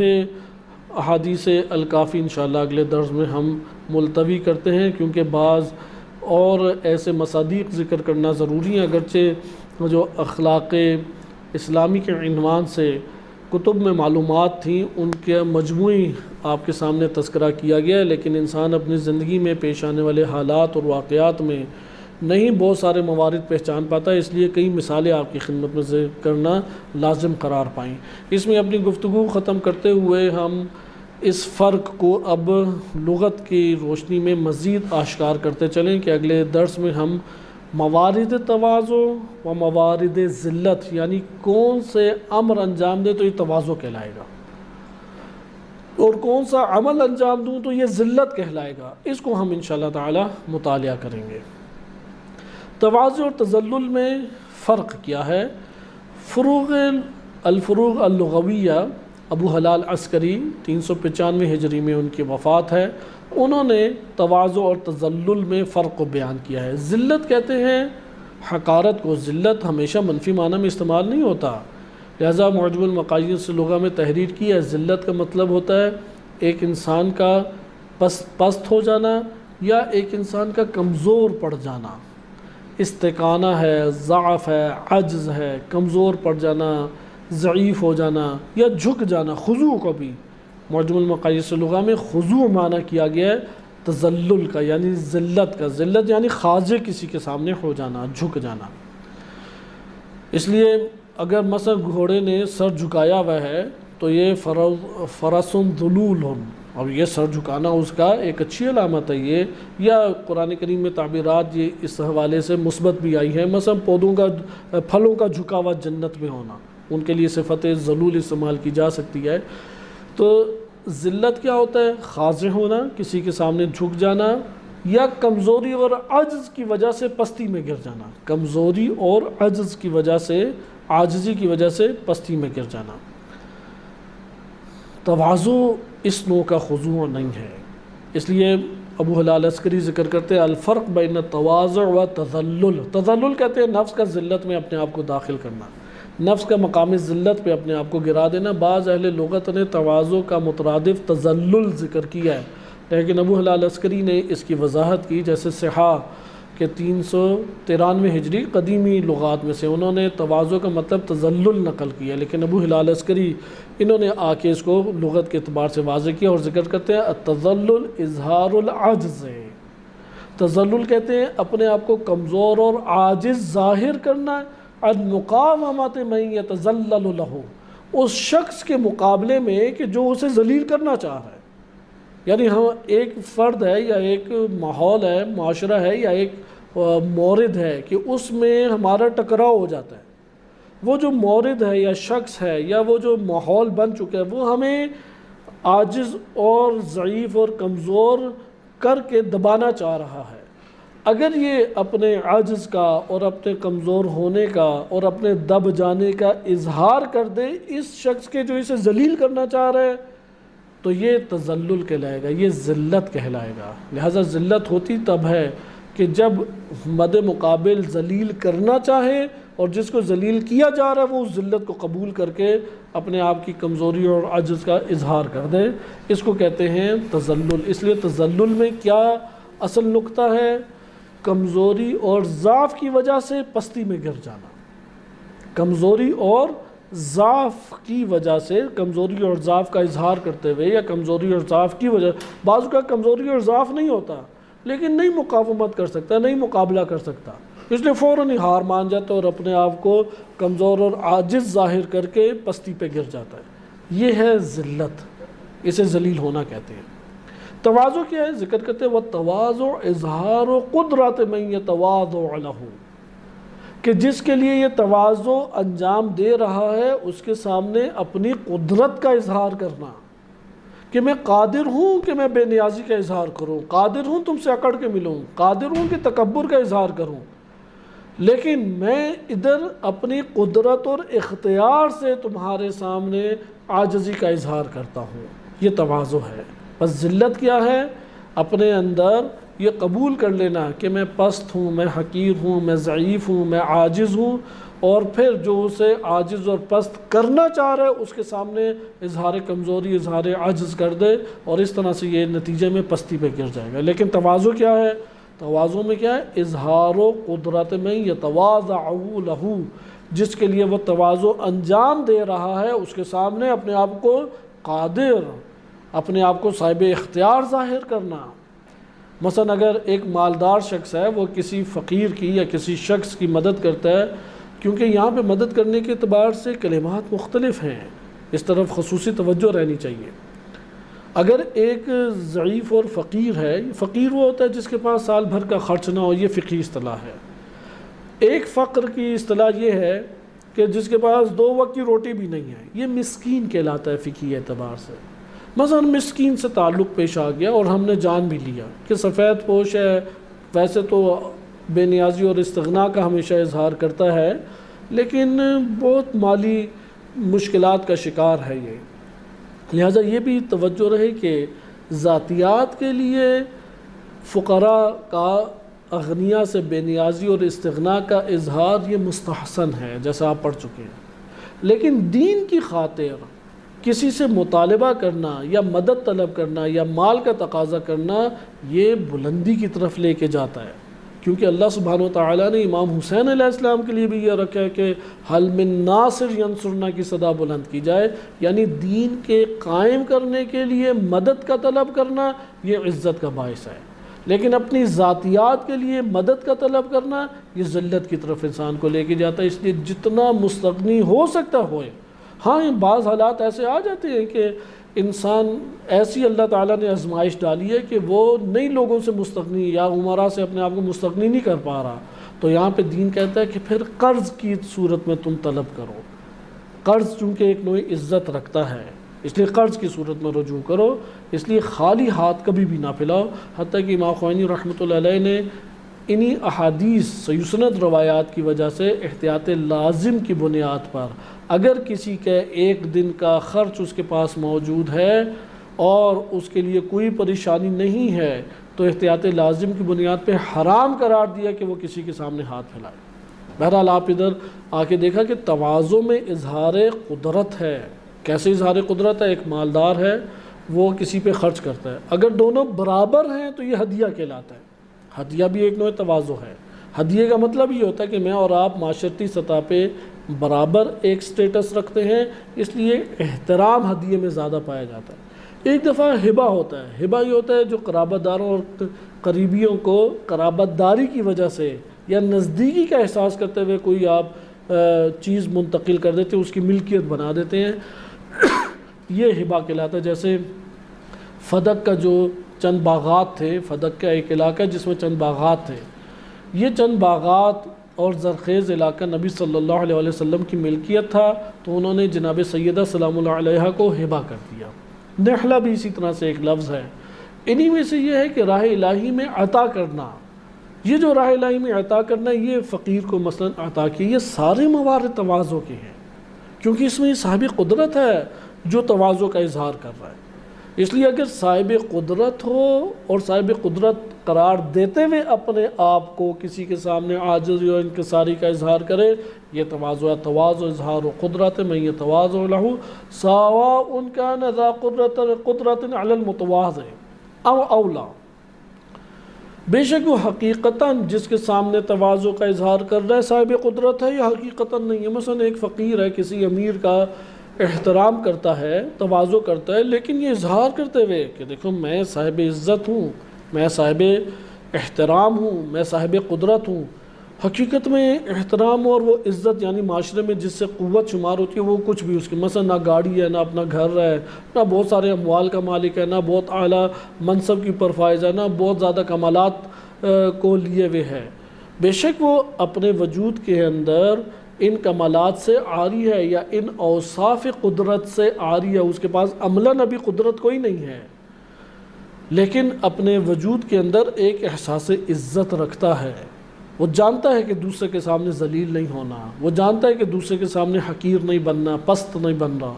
احادیث الکافی انشاءاللہ اگلے درس میں ہم ملتوی کرتے ہیں، کیونکہ بعض اور ایسے مصادیق ذکر کرنا ضروری ہیں، اگرچہ جو اخلاق اسلامی کے عنوان سے کتب میں معلومات تھیں ان کے مجموعی آپ کے سامنے تذکرہ کیا گیا ہے، لیکن انسان اپنی زندگی میں پیش آنے والے حالات اور واقعات میں نہیں بہت سارے موارد پہچان پاتا ہے، اس لیے کئی مثالیں آپ کی خدمت میں ذکر کرنا لازم قرار پائیں۔ اس میں اپنی گفتگو ختم کرتے ہوئے ہم اس فرق کو اب لغت کی روشنی میں مزید آشکار کرتے چلیں کہ اگلے درس میں ہم موارد تواضع و موارد ذلت، یعنی کون سے امر انجام دے تو یہ تواضع کہلائے گا، اور کون سا عمل انجام دوں تو یہ ذلت کہلائے گا، اس کو ہم انشاءاللہ تعالی مطالعہ کریں گے۔ تواضع اور تذلل میں فرق کیا ہے؟ الفروغ اللغویہ، ابو ہلال عسکری 395 ہجری میں ان کی وفات ہے، انہوں نے تواضع اور تذلل میں فرق کو بیان کیا ہے۔ ذلت کہتے ہیں حقارت کو، ذلت ہمیشہ منفی معنی میں استعمال نہیں ہوتا، لہذا معجم المقاصد سے لغہ میں تحریر کی ہے۔ ذلت کا مطلب ہوتا ہے ایک انسان کا پست ہو جانا یا ایک انسان کا کمزور پڑ جانا، استکانہ ہے، ضعف ہے، عجز ہے، کمزور پڑ جانا، ضعیف ہو جانا یا جھک جانا۔ خضوع کو بھی معجم المقاصد سے لغہ میں خضوع معنی کیا گیا ہے تذلل کا، یعنی ذلت کا۔ ذلت یعنی خاضع کسی کے سامنے ہو جانا، جھک جانا۔ اس لیے اگر مثلا گھوڑے نے سر جھکایا ہوا ہے تو یہ فرس ذلول، اب یہ سر جھکانا اس کا ایک اچھی علامت ہے یہ، یا قرآن کریم میں تعبیرات یہ اس حوالے سے مثبت بھی آئی ہیں، مثلا پودوں کا، پھلوں کا جھکا ہوا جنت میں ہونا، ان کے لیے صفت ذلول استعمال کی جا سکتی ہے۔ تو ذلت کیا ہوتا ہے؟ خاضع ہونا، کسی کے سامنے جھک جانا، یا کمزوری اور عجز کی وجہ سے پستی میں گر جانا، کمزوری اور عجز کی وجہ سے، عاجزی کی وجہ سے پستی میں گر جانا۔ تواضع اس نوع کا خضوع نہیں ہے، اس لیے ابو ہلال عسکری ذکر کرتے ہیں الفرق بین التواضع و تذلل۔ تذلل کہتے ہیں نفس کا ذلت میں اپنے آپ کو داخل کرنا، نفس کا مقام ذلت پہ اپنے آپ کو گرا دینا۔ بعض اہل لغت نے تواضع کا مترادف تذلل ذکر کیا ہے، لیکن ابو ہلال عسکری نے اس کی وضاحت کی، جیسے صحاح کہ 393 ہجری قدیمی لغات میں سے انہوں نے تواضع کا مطلب تذلل نقل کیا، لیکن ابو ہلال عسکری انہوں نے آ کے اس کو لغت کے اعتبار سے واضح کیا اور ذکر کرتے ہیں التذلل اظہار العجز، تذلل کہتے ہیں اپنے آپ کو کمزور اور عاجز ظاہر کرنا، عن مقاومت من یتذلل لہ، اس شخص کے مقابلے میں کہ جو اسے ذلیل کرنا چاہ رہا ہے. یعنی ہم ایک فرد ہے یا ایک ماحول ہے، معاشرہ ہے یا ایک مورد ہے کہ اس میں ہمارا ٹکراؤ ہو جاتا ہے، وہ جو مورد ہے یا شخص ہے یا وہ جو ماحول بن چکا ہے وہ ہمیں عاجز اور ضعیف اور کمزور کر کے دبانا چاہ رہا ہے. اگر یہ اپنے عاجز کا اور اپنے کمزور ہونے کا اور اپنے دب جانے کا اظہار کر دے اس شخص کے جو اسے ذلیل کرنا چاہ رہا ہے تو یہ تذلل کہلائے گا، یہ ذلت کہلائے گا. لہٰذا ذلت ہوتی تب ہے کہ جب مد مقابل ذلیل کرنا چاہے اور جس کو ذلیل کیا جا رہا ہے وہ اس ذلت کو قبول کر کے اپنے آپ کی کمزوری اور عجز کا اظہار کر دے. اس کو کہتے ہیں تذلل. اس لیے تذلل میں کیا اصل نقطہ ہے؟ کمزوری اور ضعف کی وجہ سے پستی میں گر جانا. کمزوری اور ضعف کی وجہ سے، کمزوری اور ضعف کا اظہار کرتے ہوئے یا کمزوری اور ضعف کی وجہ، بعض کا کمزوری اور ضعف نہیں ہوتا لیکن نہیں مقاومت کر سکتا، نہیں مقابلہ کر سکتا، اس لیے فوراً ہی ہار مان جاتا ہے اور اپنے آپ کو کمزور اور عاجز ظاہر کر کے پستی پہ گر جاتا ہے. یہ ہے ذلت، اسے ذلیل ہونا کہتے ہیں. تواضع کیا ہے؟ ذکر کرتے ہیں وَالتَّوَاضُعُ إِظْهَارُ قُدْرَةِ مَن يَتَوَاضَعُ لَهُ، کہ جس کے لیے یہ تواضع انجام دے رہا ہے اس کے سامنے اپنی قدرت کا اظہار کرنا، کہ میں قادر ہوں کہ میں بے نیازی کا اظہار کروں، قادر ہوں تم سے اکڑ کے ملوں، قادر ہوں کہ تکبر کا اظہار کروں، لیکن میں ادھر اپنی قدرت اور اختیار سے تمہارے سامنے عاجزی کا اظہار کرتا ہوں. یہ تواضع ہے. بس ذلت کیا ہے؟ اپنے اندر یہ قبول کر لینا کہ میں پست ہوں، میں حقیر ہوں، میں ضعیف ہوں، میں عاجز ہوں، اور پھر جو اسے عاجز اور پست کرنا چاہ رہا ہے اس کے سامنے اظہار کمزوری، اظہار عجز کر دے، اور اس طرح سے یہ نتیجے میں پستی پہ گر جائے گا. لیکن تواضع کیا ہے؟ تواضع میں کیا ہے؟ اظہار و قدرت میں یتواضع لہ، جس کے لیے وہ تواضع انجام دے رہا ہے اس کے سامنے اپنے آپ کو قادر، اپنے آپ کو صاحب اختیار ظاہر کرنا. مثلا اگر ایک مالدار شخص ہے وہ کسی فقیر کی یا کسی شخص کی مدد کرتا ہے، کیونکہ یہاں پہ مدد کرنے کے اعتبار سے کلمات مختلف ہیں، اس طرف خصوصی توجہ رہنی چاہیے. اگر ایک ضعیف اور فقیر ہے، فقیر وہ ہوتا ہے جس کے پاس سال بھر کا خرچ نہ ہو، یہ فقہی اصطلاح ہے. ایک فقر کی اصطلاح یہ ہے کہ جس کے پاس 2 وقت کی روٹی بھی نہیں ہے، یہ مسکین کہلاتا ہے فقہی اعتبار سے. مثلا مسکین سے تعلق پیش آ گیا اور ہم نے جان بھی لیا کہ سفید پوش ہے، ویسے تو بے نیازی اور استغنا کا ہمیشہ اظہار کرتا ہے لیکن بہت مالی مشکلات کا شکار ہے یہ. لہٰذا یہ بھی توجہ رہے کہ ذاتیات کے لیے فقراء کا اغنیاء سے بے نیازی اور استغنا کا اظہار یہ مستحسن ہے جیسا آپ پڑھ چکے ہیں، لیکن دین کی خاطر کسی سے مطالبہ کرنا یا مدد طلب کرنا یا مال کا تقاضا کرنا یہ بلندی کی طرف لے کے جاتا ہے. کیونکہ اللہ سبحانہ و تعالیٰ نے امام حسین علیہ السلام کے لیے بھی یہ رکھا ہے کہ حل من ناصر ینصرنا کی صدا بلند کی جائے، یعنی دین کے قائم کرنے کے لیے مدد کا طلب کرنا یہ عزت کا باعث ہے، لیکن اپنی ذاتیات کے لیے مدد کا طلب کرنا یہ ذلت کی طرف انسان کو لے کے جاتا ہے. اس لیے جتنا مستغنی ہو سکتا ہوئے. ہاں بعض حالات ایسے آ جاتے ہیں کہ انسان ایسی اللہ تعالیٰ نے آزمائش ڈالی ہے کہ وہ نئی لوگوں سے مستغنی یا عمرا سے اپنے آپ کو مستغنی نہیں کر پا رہا، تو یہاں پہ دین کہتا ہے کہ پھر قرض کی صورت میں تم طلب کرو. قرض چونکہ ایک نوع عزت رکھتا ہے اس لیے قرض کی صورت میں رجوع کرو، اس لیے خالی ہاتھ کبھی بھی نہ پھیلاؤ. حتیٰ کہ امام خمینی رحمۃ اللہ علیہ نے انہی احادیث سیسند روایات کی وجہ سے احتیاط لازم کی بنیاد پر اگر کسی کے 1 دن کا خرچ اس کے پاس موجود ہے اور اس کے لیے کوئی پریشانی نہیں ہے تو احتیاط لازم کی بنیاد پہ حرام قرار دیا کہ وہ کسی کے سامنے ہاتھ پھیلائے. بہرحال آپ ادھر آ کے دیکھا کہ تواضع میں اظہار قدرت ہے. کیسے اظہار قدرت ہے؟ ایک مالدار ہے وہ کسی پہ خرچ کرتا ہے، اگر دونوں برابر ہیں تو یہ ہدیہ کہلاتا ہے. ہدیہ بھی ایک نوع تواضع ہے۔ ہدیے کا مطلب یہ ہوتا ہے کہ میں اور آپ معاشرتی سطح پہ برابر ایک سٹیٹس رکھتے ہیں، اس لیے احترام ہدیے میں زیادہ پایا جاتا ہے۔ ایک دفعہ ہبہ ہوتا ہے، ہبہ یہ ہوتا ہے جو قرابت داروں اور قریبیوں کو قرابت داری کی وجہ سے یا نزدیکی کا احساس کرتے ہوئے کوئی آپ چیز منتقل کر دیتے ہیں، اس کی ملکیت بنا دیتے ہیں، یہ ہبہ کہلاتا ہے۔ جیسے فدق کا جو چند باغات تھے، فدق کا ایک علاقہ جس میں چند باغات تھے، یہ چند باغات اور زرخیز علاقہ نبی صلی اللہ علیہ وسلم کی ملکیت تھا، تو انہوں نے جناب سیدہ سلام اللہ علیہ کو ہبہ کر دیا۔ نحلہ بھی اسی طرح سے ایک لفظ ہے۔ انہی میں سے یہ ہے کہ راہ الہی میں عطا کرنا، یہ جو راہ الہی میں عطا کرنا ہے، یہ فقیر کو مثلا عطا کیا، یہ سارے موارد تواضع کے ہیں، کیونکہ اس میں صاحب قدرت ہے جو تواضع کا اظہار کر رہا ہے۔ اس لیے اگر صاحب قدرت ہو اور صاحب قدرت قرار دیتے ہوئے اپنے آپ کو کسی کے سامنے عاجزی اور انکساری کا اظہار کرے، یہ تواضع ہے۔ تواضع اظہار قدرت من یتواضع لہ سواء کان ذا قدرت علی المتواضع او اولا۔ بے شک وہ حقیقتاً جس کے سامنے تواضع کا اظہار کر رہا ہے صاحب قدرت ہے، یا حقیقتاً نہیں ہے۔ مثلا ایک فقیر ہے، کسی امیر کا احترام کرتا ہے، تواضع کرتا ہے، لیکن یہ اظہار کرتے ہوئے کہ دیکھو میں صاحب عزت ہوں، میں صاحب احترام ہوں، میں صاحب قدرت ہوں۔ حقیقت میں احترام اور وہ عزت یعنی معاشرے میں جس سے قوت شمار ہوتی ہے وہ کچھ بھی اس کی، مثلا نہ گاڑی ہے، نہ اپنا گھر ہے، نہ بہت سارے اموال کا مالک ہے، نہ بہت اعلیٰ منصب کی پرفائز ہے، نہ بہت زیادہ کمالات کو لیے ہوئے ہے۔ بے شک وہ اپنے وجود کے اندر ان کمالات سے عاری ہے یا ان اوصاف قدرت سے عاری ہے، اس کے پاس عملاً ابھی قدرت کوئی نہیں ہے، لیکن اپنے وجود کے اندر ایک احساس عزت رکھتا ہے۔ وہ جانتا ہے کہ دوسرے کے سامنے ذلیل نہیں ہونا، وہ جانتا ہے کہ دوسرے کے سامنے حقیر نہیں بننا، پست نہیں بننا،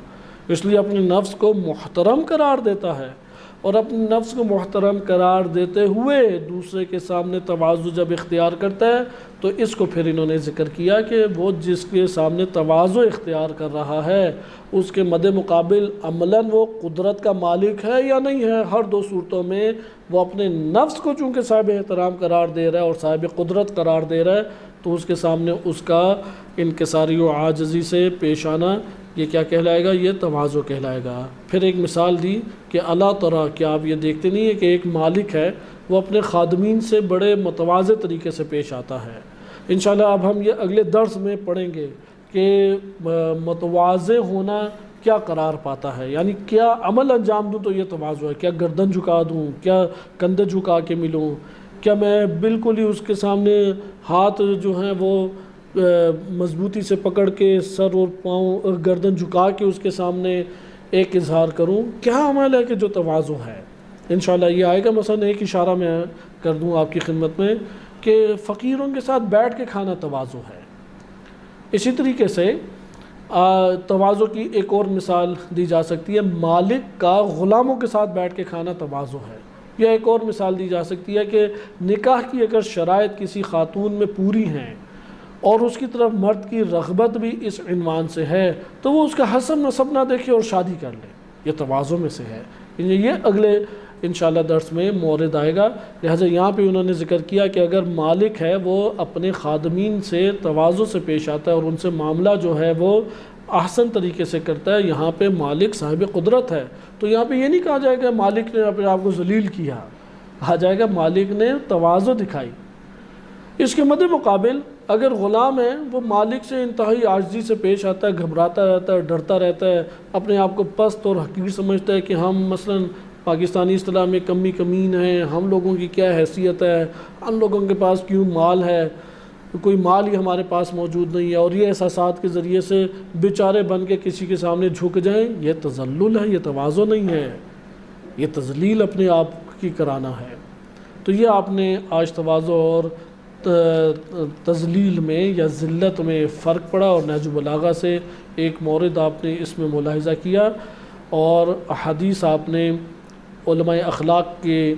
اس لیے اپنے نفس کو محترم قرار دیتا ہے، اور اپنے نفس کو محترم قرار دیتے ہوئے دوسرے کے سامنے تواضع جب اختیار کرتا ہے تو اس کو پھر انہوں نے ذکر کیا کہ وہ جس کے سامنے تواضع اختیار کر رہا ہے اس کے مد مقابل عملاً وہ قدرت کا مالک ہے یا نہیں ہے۔ ہر دو صورتوں میں وہ اپنے نفس کو چونکہ صاحب احترام قرار دے رہا ہے اور صاحب قدرت قرار دے رہا ہے، تو اس کے سامنے اس کا انکساری و عاجزی سے پیش آنا یہ کیا کہلائے گا؟ یہ تواضع کہلائے گا۔ پھر ایک مثال دی کہ اللہ تعالیٰ، کیا آپ یہ دیکھتے نہیں ہیں کہ ایک مالک ہے وہ اپنے خادمین سے بڑے متواضع طریقے سے پیش آتا ہے۔ انشاءاللہ اب ہم یہ اگلے درس میں پڑھیں گے کہ متواضع ہونا کیا قرار پاتا ہے، یعنی کیا عمل انجام دوں تو یہ تواضع ہے، کیا گردن جھکا دوں، کیا کندھے جھکا کے ملوں، کیا میں بالکل ہی اس کے سامنے ہاتھ جو ہیں وہ مضبوطی سے پکڑ کے سر اور پاؤں گردن جھکا کے اس کے سامنے ایک اظہار کروں، کیا عمل ہے کہ جو تواضع ہے۔ انشاءاللہ یہ آئے گا۔ مثلا ایک اشارہ میں کر دوں آپ کی خدمت میں کہ فقیروں کے ساتھ بیٹھ کے کھانا تواضع ہے۔ اسی طریقے سے تواضع کی ایک اور مثال دی جا سکتی ہے، مالک کا غلاموں کے ساتھ بیٹھ کے کھانا تواضع ہے۔ یا ایک اور مثال دی جا سکتی ہے کہ نکاح کی اگر شرائط کسی خاتون میں پوری ہیں اور اس کی طرف مرد کی رغبت بھی اس عنوان سے ہے تو وہ اس کا حسب نسب نہ دیکھے اور شادی کر لے، یہ تواضع میں سے ہے۔ یہ اگلے انشاءاللہ درس میں مورد آئے گا۔ لہٰذا یہاں پہ انہوں نے ذکر کیا کہ اگر مالک ہے وہ اپنے خادمین سے تواضع سے پیش آتا ہے اور ان سے معاملہ جو ہے وہ احسن طریقے سے کرتا ہے، یہاں پہ مالک صاحب قدرت ہے، تو یہاں پہ یہ نہیں کہا جائے گا مالک نے اپنے آپ کو ذلیل کیا، کہا جائے گا مالک نے تواضع دکھائی۔ اس کے مد مقابل اگر غلام ہے وہ مالک سے انتہائی عاجزی سے پیش آتا ہے، گھبراتا رہتا ہے، ڈرتا رہتا ہے، اپنے آپ کو پست اور حقیر سمجھتا ہے کہ ہم مثلا پاکستانی اصطلاح میں کمی کمین ہیں، ہم لوگوں کی کیا حیثیت ہے، ہم لوگوں کے پاس کیوں مال ہے، کوئی مال ہی ہمارے پاس موجود نہیں ہے، اور یہ احساسات کے ذریعے سے بیچارے بن کے کسی کے سامنے جھک جائیں، یہ تذلل ہے، یہ تواضع نہیں ہے، یہ تذلیل اپنے آپ کی کرانا ہے۔ تو یہ آپ نے آج تواضع اور تذلیل میں یا ذلت میں فرق پڑا، اور نہج البلاغہ سے ایک مورد آپ نے اس میں ملاحظہ کیا، اور حدیث آپ نے علماء اخلاق کے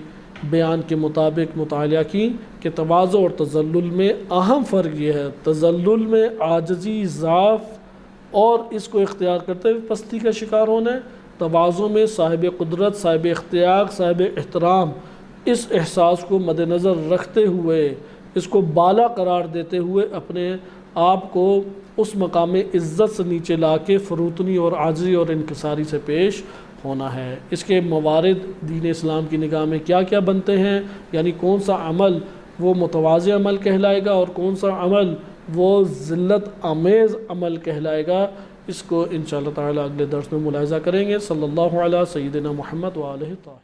بیان کے مطابق مطالعہ کی کہ تواضع اور تذلل میں اہم فرق یہ ہے، تذلل میں عاجزی، ضعف اور اس کو اختیار کرتے ہوئے پستی کا شکار ہونا ہے، تواضع میں صاحب قدرت، صاحب اختیار، صاحب احترام اس احساس کو مد نظر رکھتے ہوئے، اس کو بالا قرار دیتے ہوئے اپنے آپ کو اس مقام عزت سے نیچے لا کے فروتنی اور عاجزی اور انکساری سے پیش ہونا ہے۔ اس کے موارد دین اسلام کی نگاہ میں کیا کیا بنتے ہیں، یعنی کون سا عمل وہ متواضع عمل کہلائے گا اور کون سا عمل وہ ذلت آمیز عمل کہلائے گا، اس کو انشاءاللہ تعالی اگلے درس میں ملاحظہ کریں گے۔ صلی اللہ علیہ سیدنا محمد وآلہ طاہرین۔